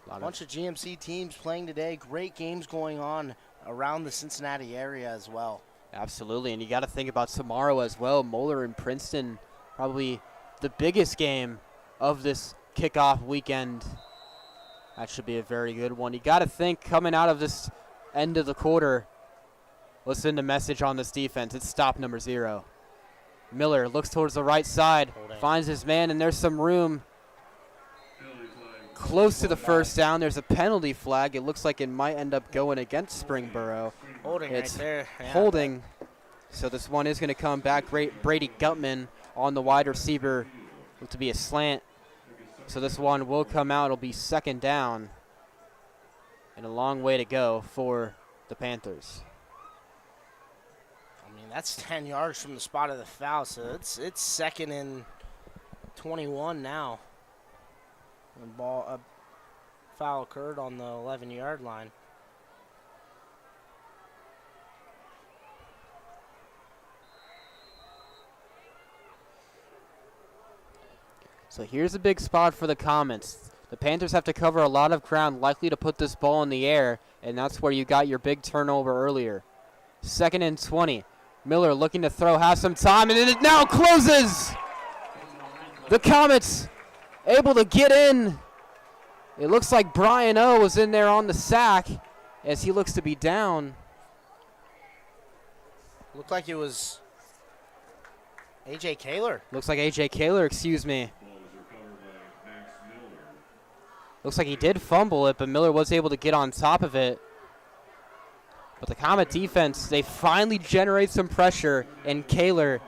A bunch of GMC teams playing today. Great games going on around the Cincinnati area as well. Absolutely, and you got to think about tomorrow as well. Moeller and Princeton, probably the biggest game of this kickoff weekend. That should be a very good one. You got to think coming out of this end of the quarter, listen to message on this defense. It's stop number 0. Miller looks towards the right side, finds his man, and there's some room close to the first down. There's a penalty flag. It looks like it might end up going against Springboro. Holding it's right there. Yeah. Holding. So this one is going to come back. Brady Gutman on the wide receiver. Look to be a slant. So this one will come out. It'll be second down. And a long way to go for the Panthers. I mean, that's 10 yards from the spot of the foul. So it's second and 21 now. A foul occurred on the 11-yard line. So here's a big spot for the Comets. The Panthers have to cover a lot of ground, likely to put this ball in the air, and that's where you got your big turnover earlier. Second and 20. Miller looking to throw, has some time, and it now closes. The Comets able to get in. It looks like Brian O was in there on the sack as he looks to be down. Looked like it was A.J. Kaler. Looks like A.J. Kaler, excuse me. Looks like he did fumble it, but Miller was able to get on top of it. But the Comet defense, they finally generate some pressure, and Kaler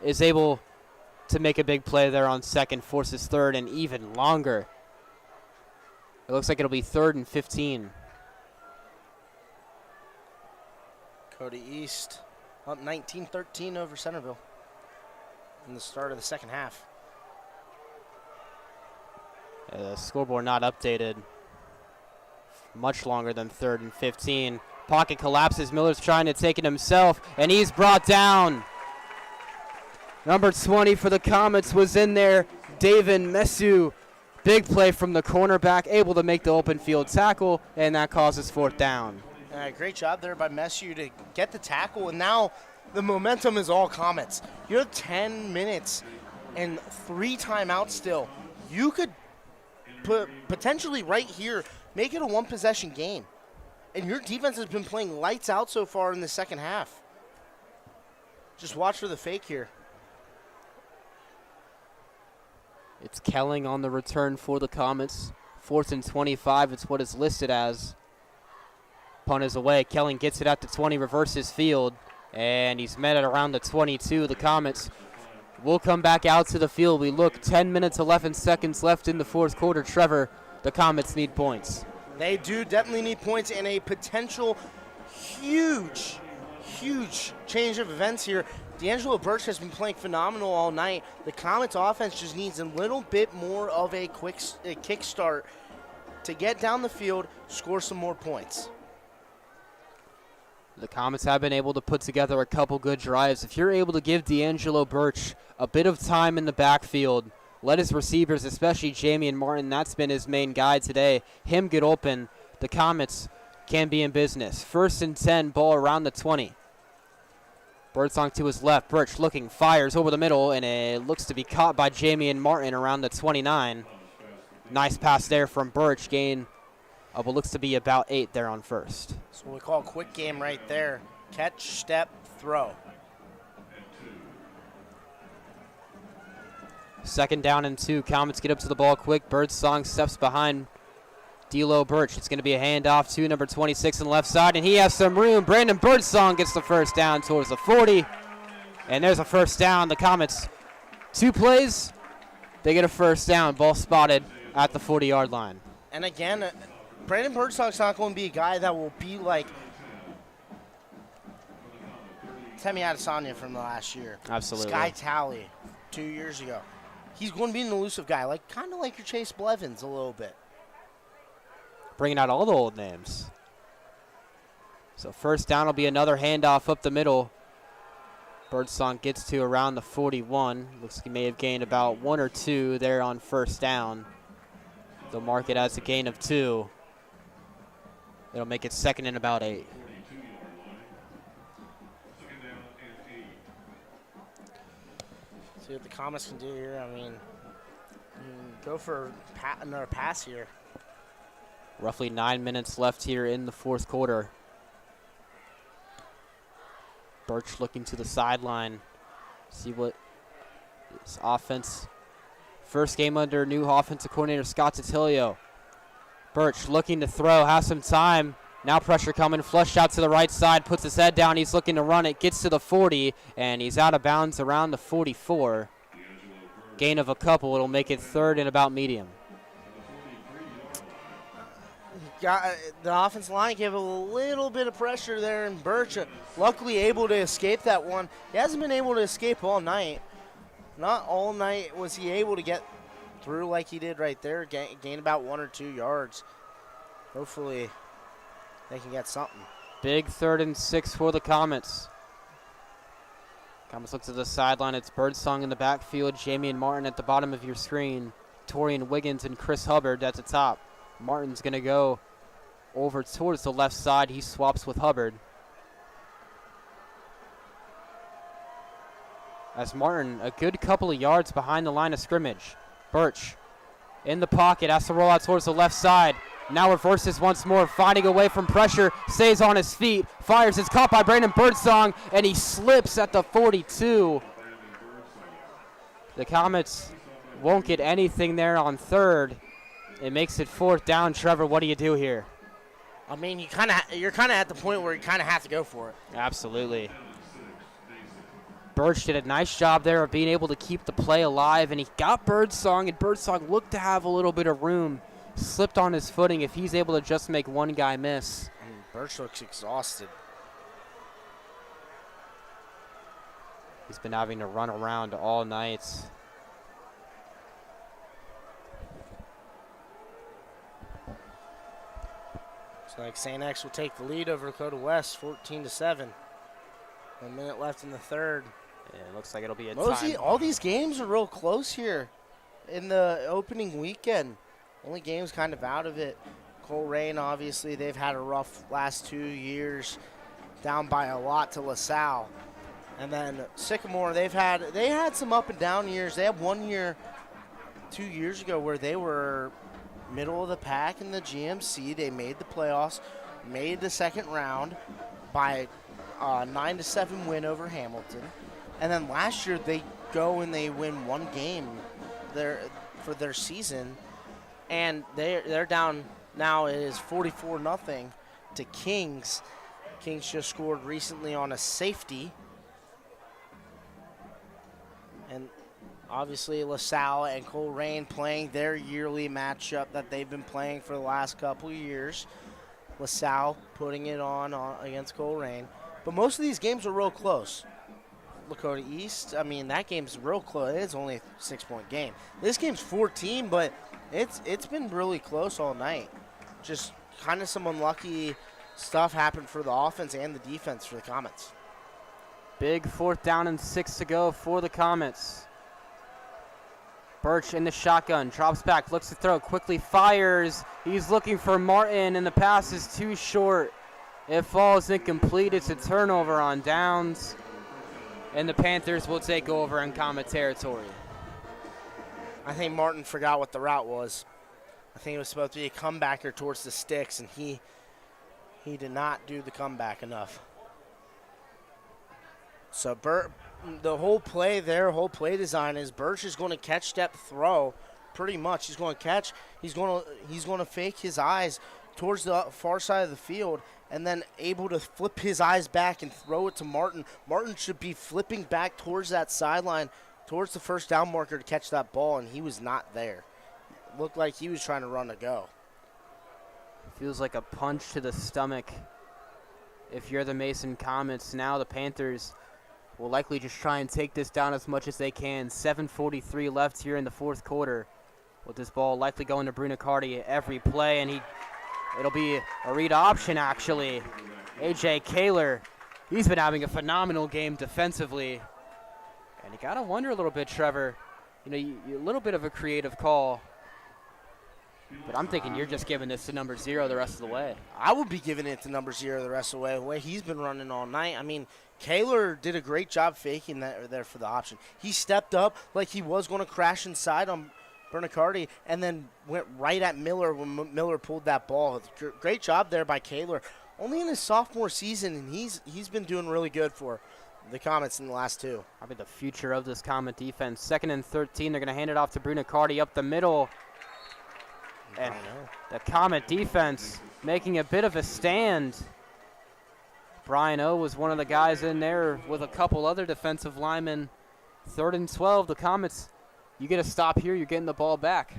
is able to make a big play there on second, forces third and even longer. It looks like it'll be 3rd and 15. Cody East up 19-13 over Centerville in the start of the second half. The scoreboard not updated. Much longer than 3rd and 15. Pocket collapses. Miller's trying to take it himself, and he's brought down. Number 20 for the Comets was in there. David Mesu. Big play from the cornerback, able to make the open field tackle, and that causes 4th down. Great job there by Mesu to get the tackle, and now the momentum is all Comets. You have 10 minutes and 3 timeouts still. You could potentially right here make it a 1-possession game. And your defense has been playing lights out so far in the second half. Just watch for the fake here. It's Kelling on the return for the Comets. 4th and 25, it's what is listed as. Punt is away. Kelling gets it at the 20, reverses field, and he's met at around the 22. The Comets will come back out to the field. We look 10 minutes, 11 seconds left in the 4th quarter. Trevor, the Comets need points. They do definitely need points and a potential huge change of events here. D'Angelo Birch has been playing phenomenal all night. The Comets offense just needs a little bit more of a quick kickstart to get down the field, score some more points. The Comets have been able to put together a couple good drives. If you're able to give D'Angelo Birch a bit of time in the backfield, let his receivers, especially Jamie and Martin, that's been his main guy today, him get open, the Comets can be in business. 1st and 10, ball around the 20. Birdsong to his left. Birch looking, fires over the middle, and it looks to be caught by Jamie and Martin around the 29. Nice pass there from Birch. Gain of what looks to be about 8 there on 1st. So we call a quick game right there. Catch, step, throw. 2nd down and 2. Comets get up to the ball quick. Birdsong steps behind D'Lo Birch. It's going to be a handoff to number 26 on the left side, and he has some room. Brandon Birdsong gets the 1st down towards the 40, and there's a 1st down. The Comets, 2 plays, they get a 1st down. Ball spotted at the 40-yard line. And again, Brandon Birdsong's not going to be a guy that will be like Temi Adesanya from the last year. Absolutely. Sky Talley 2 years ago. He's going to be an elusive guy, like kind of like your Chase Blevins a little bit. Bringing out all the old names. So 1st down will be another handoff up the middle. Birdsong gets to around the 41. Looks like he may have gained about 1 or 2 there on 1st down. They'll mark it as a gain of 2. It'll make it 2nd and about 8. See what the Comets can do here. I mean, go for another pass here. Roughly 9 minutes left here in the 4th quarter. Birch looking to the sideline. See what this offense. First game under new offensive coordinator Scott Titilio. Birch looking to throw, has some time. Now pressure coming, flushed out to the right side, puts his head down. He's looking to run it, gets to the 40, and he's out of bounds around the 44. Gain of a couple. It'll make it 3rd and about medium. The offensive line gave a little bit of pressure there, and Birch luckily able to escape that one. He hasn't been able to escape all night. Not all night was he able to get through like he did right there, gain about 1 or 2 yards. Hopefully they can get something. Big 3rd and 6 for the Comets. Comets look to the sideline. It's Birdsong in the backfield, Jamie and Martin at the bottom of your screen, Torian Wiggins and Chris Hubbard at the top. Martin's going to go over towards the left side. He swaps with Hubbard. As Martin, a good couple of yards behind the line of scrimmage. Birch in the pocket, has to roll out towards the left side. Now reverses once more, fighting away from pressure, stays on his feet, fires. It's caught by Brandon Birdsong, and he slips at the 42. The Comets won't get anything there on 3rd. It makes it 4th down. Trevor, what do you do here? I mean, you're kind of at the point where you kind of have to go for it. Absolutely. Birch did a nice job there of being able to keep the play alive, and he got Birdsong, and Birdsong looked to have a little bit of room. Slipped on his footing. If he's able to just make one guy miss. Birch looks exhausted. He's been having to run around all night. Looks like St. X will take the lead over Dakota West, 14-7. 1 minute left in the third. Yeah, it looks like it'll be a tie. All these games are real close here in the opening weekend. Only games kind of out of it. Coleraine, obviously, they've had a rough last 2 years, down by a lot to LaSalle. And then Sycamore, they had some up and down years. They had 1 year 2 years ago where they were middle of the pack in the GMC. They made the playoffs, made the second round by a 9-7 win over Hamilton. And then last year they go and they win one game for their season, and they're down now. It is 44-0 to Kings. Kings just scored recently on a safety. And obviously LaSalle and Coleraine playing their yearly matchup that they've been playing for the last couple of years. LaSalle putting it on against Coleraine. But most of these games are real close. Lakota East, I mean, that game's real close. It's only a 6-point game. This game's 14, but it's been really close all night. Just kind of some unlucky stuff happened for the offense and the defense for the Comets. Big 4th down and 6 to go for the Comets. Birch in the shotgun, drops back, looks to throw, quickly fires. He's looking for Martin, and the pass is too short. It falls incomplete. It's a turnover on downs, and the Panthers will take over in Comet territory. I think Martin forgot what the route was. I think it was supposed to be a comebacker towards the sticks, and he did not do the comeback enough. So the whole play design is Birch is going to catch, step, throw, pretty much. He's going to catch. He's going to fake his eyes towards the far side of the field, and then able to flip his eyes back and throw it to Martin. Martin should be flipping back towards that sideline, towards the first down marker to catch that ball, and he was not there. It looked like he was trying to run a go. Feels like a punch to the stomach. If you're the Mason Comets, now the Panthers will likely just try and take this down as much as they can. 7:43 left here in the fourth quarter. With this ball likely going to Brunicardi every play, and it'll be a read option, actually. A.J. Kaler, he's been having a phenomenal game defensively. And you got to wonder a little bit, Trevor, a little bit of a creative call. But I'm thinking you're just giving this to number 0 the rest of the way. I would be giving it to number 0 the rest of the way he's been running all night. I mean, Kaler did a great job faking that there for the option. He stepped up like he was going to crash inside on Brunicardi and then went right at Miller when Miller pulled that ball. Great job there by Kaler. Only in his sophomore season, and he's been doing really good for the Comets in the last 2. Probably the future of this Comet defense. 2nd and 13, they're going to hand it off to Brunicardi up the middle. And the Comet defense making a bit of a stand. Brian O was one of the guys in there with a couple other defensive linemen. 3rd and 12, the Comets, you get a stop here, you're getting the ball back.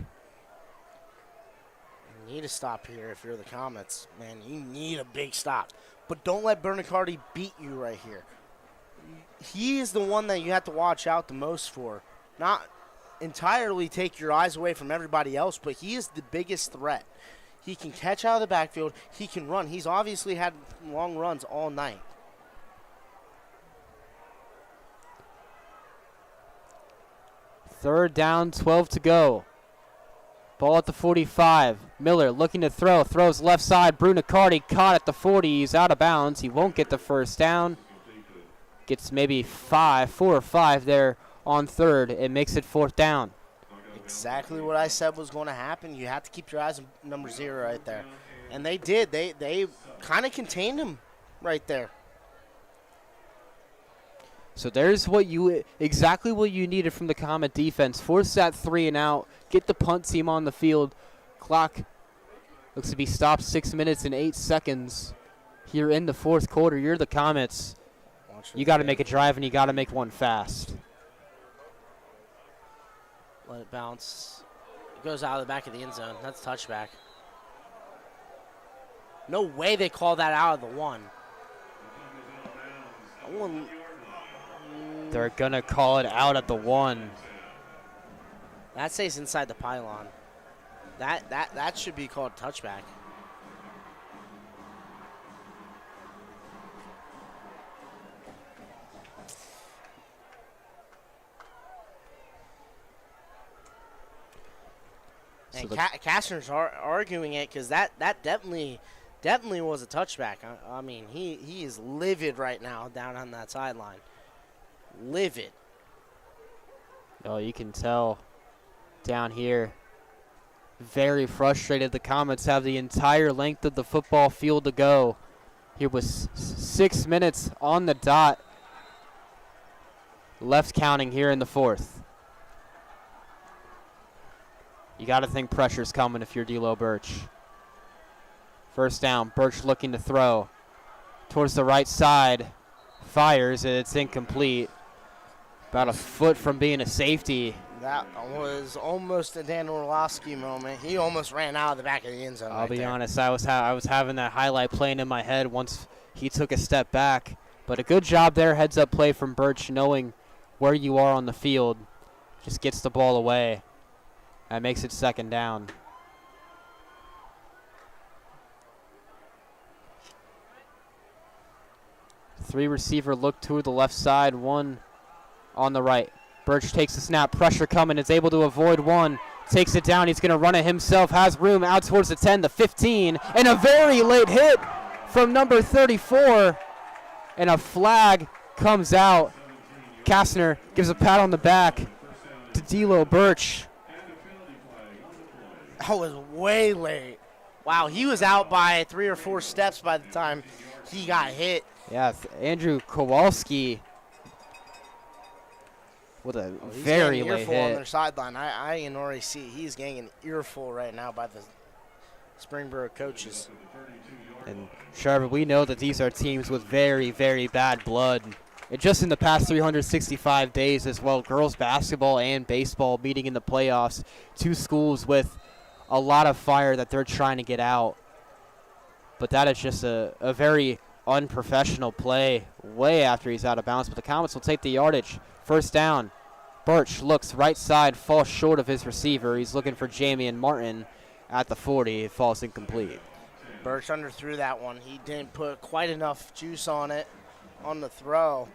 You need a stop here if you're the Comets. Man, you need a big stop. But don't let Brunicardi beat you right here. He is the one that you have to watch out the most for. Not entirely take your eyes away from everybody else, but he is the biggest threat. He can catch out of the backfield. He can run. He's obviously had long runs all night. Third down, 12 to go. Ball at the 45. Miller looking to throw. Throws left side. Brunicardi caught at the 40. He's out of bounds. He won't get the first down. Gets maybe 4 or 5 there on third. It makes it 4th down. Exactly what I said was going to happen. You have to keep your eyes on number 0 right there. And they did. They kind of contained him right there. So there's exactly what you needed from the Comet defense. Force that 3 and out. Get the punt team on the field. Clock looks to be stopped 6 minutes and 8 seconds here in the fourth quarter. You're the Comets. You got to make a drive, and you got to make one fast. Let it bounce. It goes out of the back of the end zone. That's touchback. No way they call that out of the one. They're going to call it out at the 1. That stays inside the pylon. That should be called touchback. And Kastner's arguing it because that definitely was a touchback. I mean, he is livid right now down on that sideline. Livid. Oh, you can tell down here. Very frustrated. The Comets have the entire length of the football field to go. Here was 6 minutes on the dot. Left counting here in the fourth. You got to think pressure's coming if you're D'Lo Birch. First down, Birch looking to throw. Towards the right side. Fires, and it's incomplete. About a foot from being a safety. That was almost a Dan Orlowski moment. He almost ran out of the back of the end zone. I'll be honest, I was having that highlight playing in my head once he took a step back. But a good job there, heads-up play from Birch, knowing where you are on the field. Just gets the ball away. That makes it second down. Three receiver look to the left side, one on the right. Birch takes the snap, pressure coming, is able to avoid one, takes it down, he's going to run it himself, has room out towards the 10, the 15, and a very late hit from number 34, and a flag comes out. Kastner gives a pat on the back to D'Lo Birch. That was way late. Wow, he was out by 3 or 4 steps by the time he got hit. Yeah, Andrew Kowalski with a very late hit. On their sideline. I can already see he's getting an earful right now by the Springboro coaches. And Sharp, we know that these are teams with very, very bad blood. And just in the past 365 days as well, girls basketball and baseball meeting in the playoffs, two schools with a lot of fire that they're trying to get out. But that is just a very unprofessional play way after he's out of bounds. But the Comets will take the yardage. First down. Birch looks right side, falls short of his receiver. He's looking for Jamian Martin at the 40. It falls incomplete. Birch underthrew that one. He didn't put quite enough juice on it on the throw.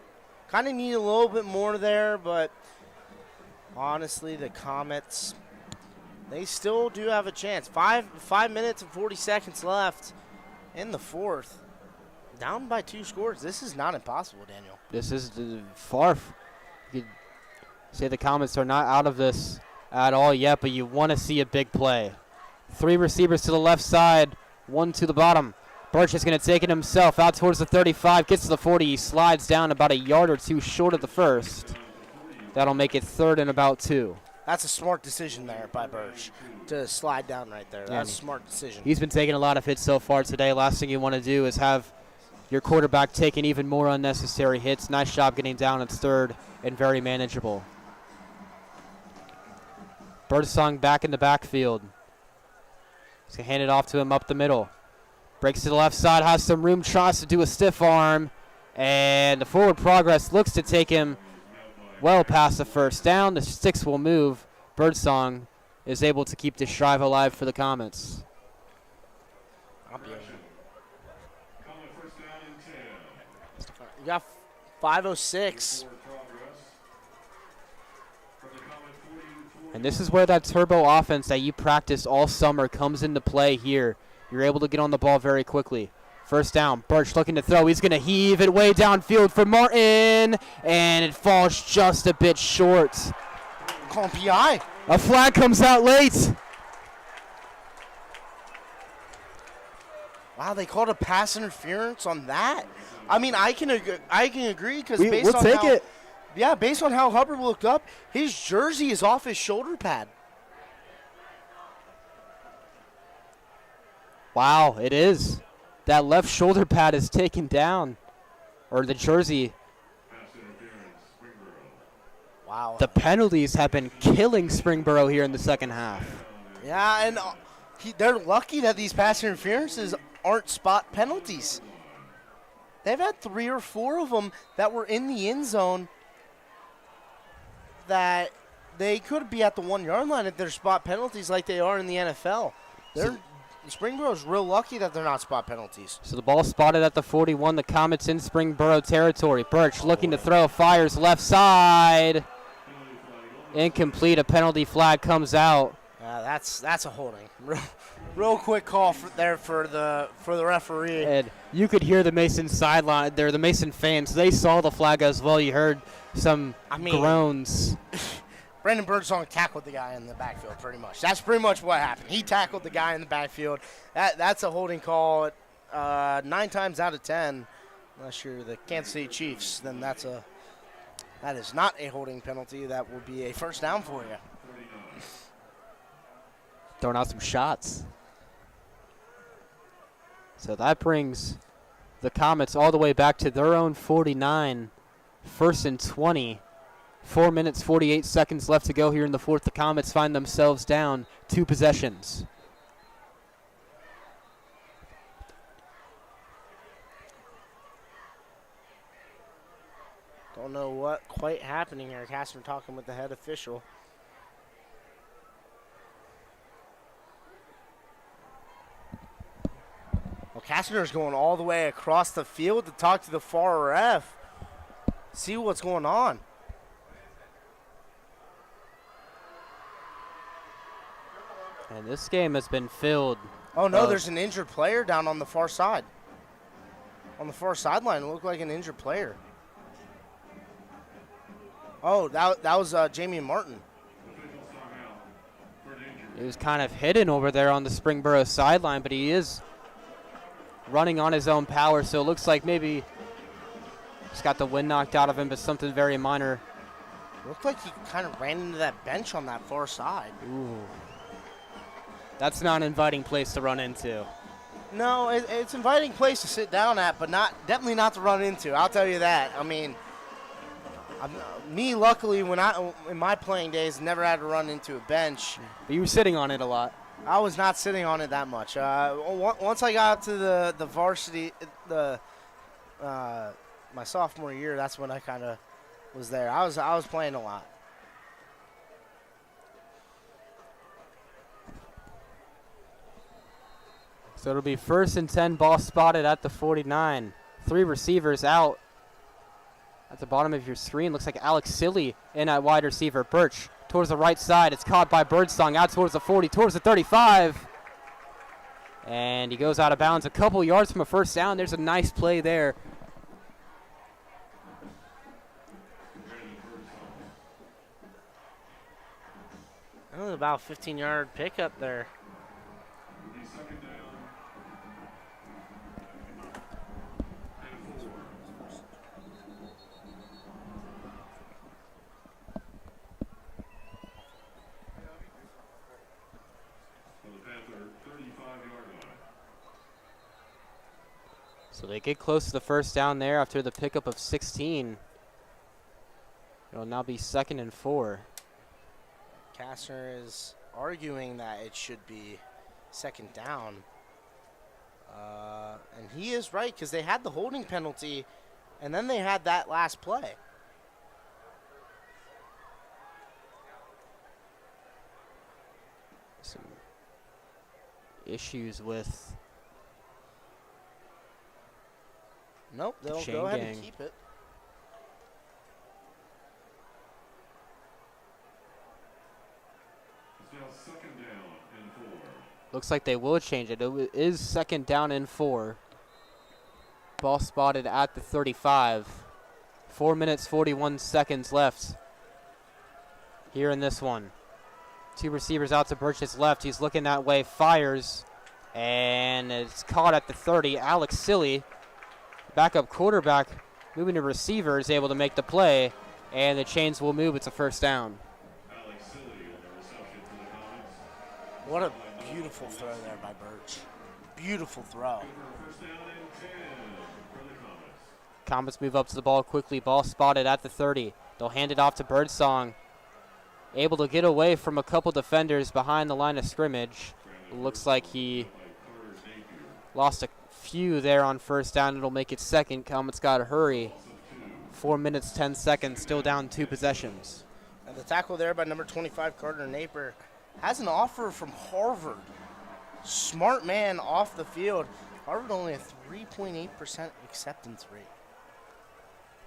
Kind of need a little bit more there, but honestly, the Comets, they still do have a chance. 5 minutes and 40 seconds left in the fourth. Down by 2 scores. This is not impossible, Daniel. This is far. You could say the Comets are not out of this at all yet, but you want to see a big play. 3 receivers to the left side, 1 to the bottom. Birch is going to take it himself out towards the 35, gets to the 40. He slides down about a yard or 2 short of the first. That'll make it 3rd and about 2. That's a smart decision there by Birch to slide down right there. That's a smart decision. He's been taking a lot of hits so far today. Last thing you want to do is have your quarterback taking even more unnecessary hits. Nice job getting down at 3rd and very manageable. Birdsong back in the backfield. He's going to hand it off to him up the middle. Breaks to the left side, has some room, tries to do a stiff arm. And the forward progress looks to take him well past the first down. The sticks will move. Birdsong is able to keep this drive alive for the Comets. You got 5:06. And this is where that turbo offense that you practice all summer comes into play here. You're able to get on the ball very quickly. First down, Birch looking to throw. He's going to heave it way downfield for Martin, and it falls just a bit short. Call PI. A flag comes out late. Wow, they called a pass interference on that. I mean, I can agree because based we'll on take how, it. Yeah, based on how Hubbard looked up, his jersey is off his shoulder pad. Wow, it is. That left shoulder pad is taken down, or the jersey. Pass interference, Springboro. Wow. The penalties have been killing Springboro here in the second half. Yeah, and they're lucky that these pass interferences aren't spot penalties. They've had 3 or 4 of them that were in the end zone that they could be at the 1-yard line if they're spot penalties like they are in the NFL. Springboro's real lucky that they're not spot penalties. So the ball spotted at the 41. The Comets in Springboro territory. Birch looking to throw, fires left side. Incomplete. A penalty flag comes out. That's a holding. Real quick call there for the referee. And you could hear the Mason sideline there, the Mason fans. They saw the flag as well. You heard some groans. Brandon Birdsong tackled the guy in the backfield pretty much. That's pretty much what happened. He tackled the guy in the backfield. That's a holding call 9 times out of 10. Unless you're the Kansas City Chiefs, then that is not a holding penalty. That will be a first down for you. Throwing out some shots. So that brings the Comets all the way back to their own 49. 1st and 20. 4 minutes, 48 seconds left to go here in the fourth. The Comets find themselves down 2 possessions. Don't know what quite happening here. Kastner talking with the head official. Well, Kastner's going all the way across the field to talk to the far ref. See what's going on. And this game has been filled. Oh, no, there's an injured player down on the far side. On the far sideline, it looked like an injured player. Oh, that was Jamie Martin. He was kind of hidden over there on the Springboro sideline, but he is running on his own power, so it looks like maybe just got the wind knocked out of him, but something very minor. Looked like he kind of ran into that bench on that far side. Ooh. That's not an inviting place to run into. No, it's an inviting place to sit down at, but definitely not to run into. I'll tell you that. I mean, me, luckily, in my playing days, never had to run into a bench. But you were sitting on it a lot. I was not sitting on it that much. Once I got up to the varsity, my sophomore year, that's when I kind of was there. I was playing a lot. So it'll be 1st and 10, ball spotted at the 49. 3 receivers out. At the bottom of your screen, looks like Alex Silly in at wide receiver. Birch towards the right side. It's caught by Birdsong out towards the 40, towards the 35. And he goes out of bounds a couple yards from a first down. There's a nice play there. That was about a 15-yard pickup there. So they get close to the first down there after the pickup of 16. It'll now be 2nd and 4. Kastner is arguing that it should be 2nd down. And he is right, because they had the holding penalty, and then they had that last play. Some issues with Nope, they'll Chain go ahead gang. and keep it. It's now 2nd down and 4. Looks like they will change it. It is 2nd down and 4. Ball spotted at the 35. 4 minutes, 41 seconds left here in this one. 2 receivers out to Birch's left. He's looking that way, fires, and it's caught at the 30. Alex Silly, backup quarterback, moving to receiver, is able to make the play, and the chains will move. It's a first down. Alex Silly on the reception for the Comets. What a beautiful throw there by Birch. Beautiful throw. First down and 10 for the Comets. Comets move up to the ball quickly. Ball spotted at the 30. They'll hand it off to Birdsong. Able to get away from a couple defenders behind the line of scrimmage. Looks like he lost a few there on first down. It'll make it second. Comets got to hurry. 4 minutes, 10 seconds, still down 2 possessions. And the tackle there by number 25, Carter Napier, has an offer from Harvard. Smart man off the field. Harvard only a 3.8% acceptance rate.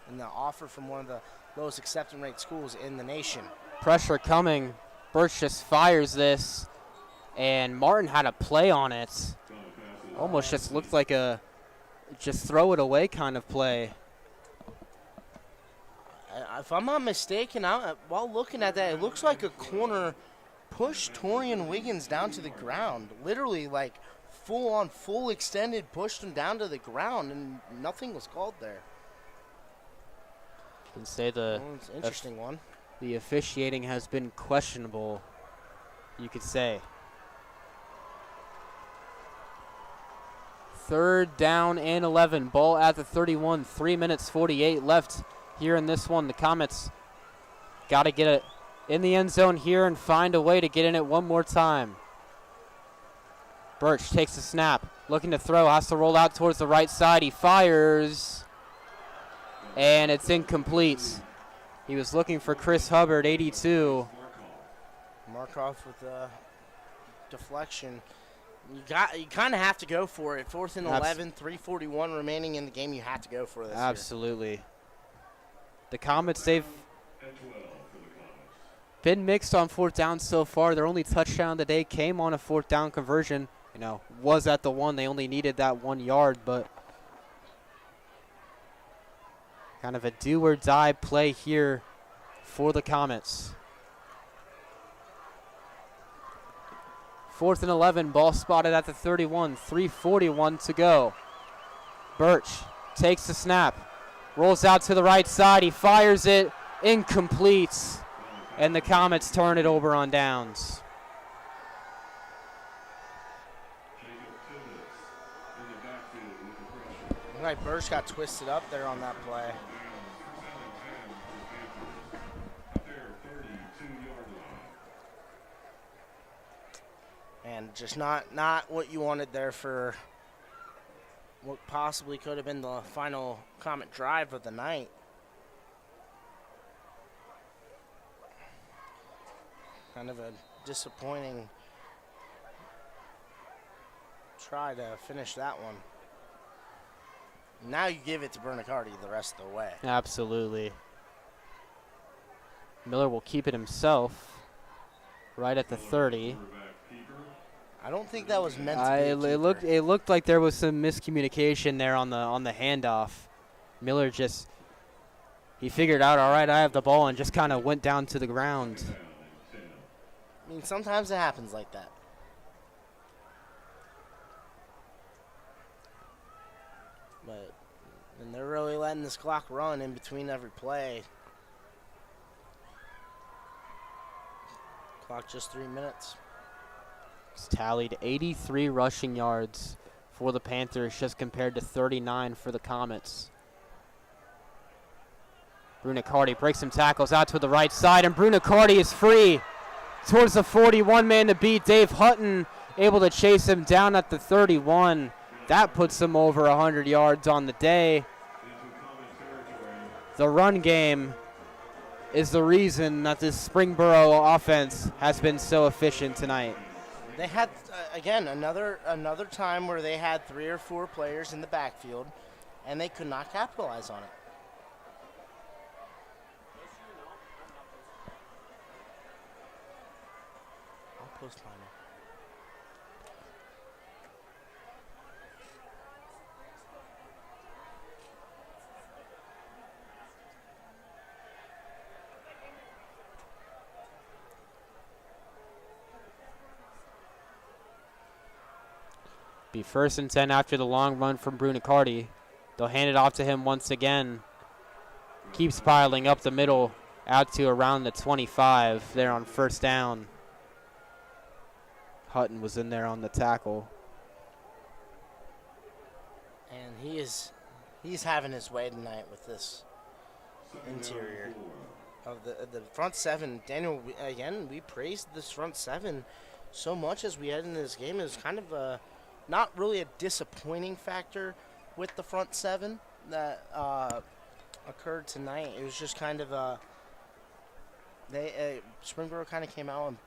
And the offer from one of the lowest acceptance rate schools in the nation. Pressure coming. Birch just fires this. And Martin had a play on it. Almost just looked like a just throw it away kind of play. If I'm not mistaken, while looking at that, it looks like a corner pushed Torian Wiggins down to the ground. Literally, like, full extended, pushed him down to the ground, and nothing was called there. You can say It's an interesting one. the officiating has been questionable, you could say. 3rd down and 11. Ball at the 31. 3 minutes 48 left here in this one. The Comets got to get it in the end zone here and find a way to get in it one more time. Birch takes the snap, looking to throw, has to roll out towards the right side. He fires, and it's incomplete. He was looking for Chris Hubbard, 82. Markov with a deflection. You kind of have to go for it. 4th and 11, 3:41 remaining in the game. You have to go for this. Absolutely. The Comets, they've been mixed on 4th down so far. Their only touchdown today came on a 4th down conversion. You know, was at the 1. They only needed that 1 yard, but kind of a do or die play here for the Comets. 4th and 11, ball spotted at the 31, 3:41 to go. Birch takes the snap, rolls out to the right side, he fires it, incomplete, and the Comets turn it over on downs. Looks like Birch got twisted up there on that play. And just not what you wanted there for what possibly could have been the final Comet drive of the night. Kind of a disappointing try to finish that one. Now you give it to Bernicardi the rest of the way. Absolutely. Miller will keep it himself right at the 30. I don't think that was meant to be. It looked like there was some miscommunication there on the handoff. Miller he figured out, all right, I have the ball, and just kind of went down to the ground. I mean, sometimes it happens like that. And they're really letting this clock run in between every play. Clock just 3 minutes. It's tallied 83 rushing yards for the Panthers, just compared to 39 for the Comets. Brunicardi breaks some tackles out to the right side, and Brunicardi is free towards the 41 man to beat. Dave Hutton able to chase him down at the 31. That puts him over 100 yards on the day. The run game is the reason that this Springboro offense has been so efficient tonight. They had, again, another time where they had 3 or 4 players in the backfield, and they could not capitalize on it. I'll post mine. Be 1st and 10 after the long run from Brunicardi. They'll hand it off to him once again. Keeps piling up the middle out to around the 25 there on 1st down. Hutton was in there on the tackle. he's having his way tonight with this interior of the front seven. Daniel, we praised this front seven so much as we head into this game. It was kind of not really a disappointing factor with the front seven that occurred tonight. It was just kind of Springboro kind of came out and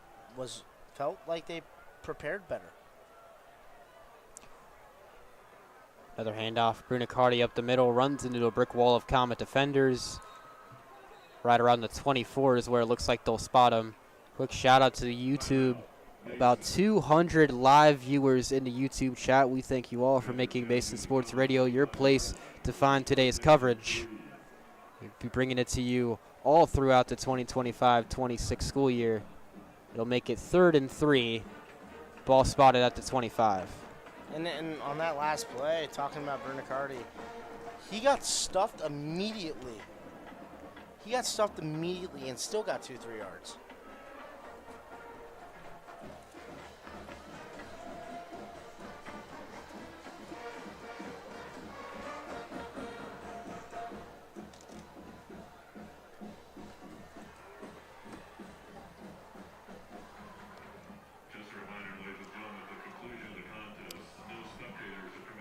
felt like they prepared better. Another handoff. Brunicardi up the middle, runs into a brick wall of Comet defenders. Right around the 24 is where it looks like they'll spot him. Quick shout out to the YouTube. About 200 live viewers in the YouTube chat. We thank you all for making Mason Sports Radio your place to find today's coverage. We'll be bringing it to you all throughout the 2025-26 school year. It'll make it 3rd and 3. Ball spotted at the 25. And on that last play, talking about Brunicardi, he got stuffed immediately. And still got 2-3 yards.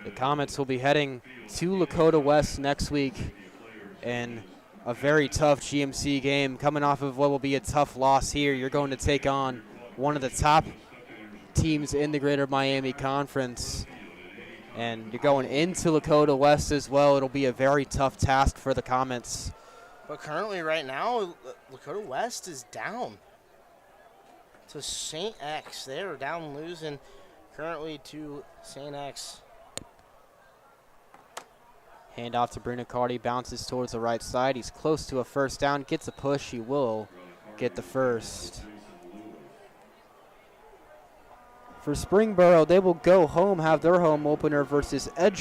The Comets will be heading to Lakota West next week in a very tough GMC game. Coming off of what will be a tough loss here, you're going to take on one of the top teams in the Greater Miami Conference. And you're going into Lakota West as well. It'll be a very tough task for the Comets. But currently right now, Lakota West is down to St. X. They are down losing currently to St. X. Handoff to Brunicardi, bounces towards the right side. He's close to a first down, gets a push. He will get the first. For Springboro, they will go home, have their home opener versus Edge.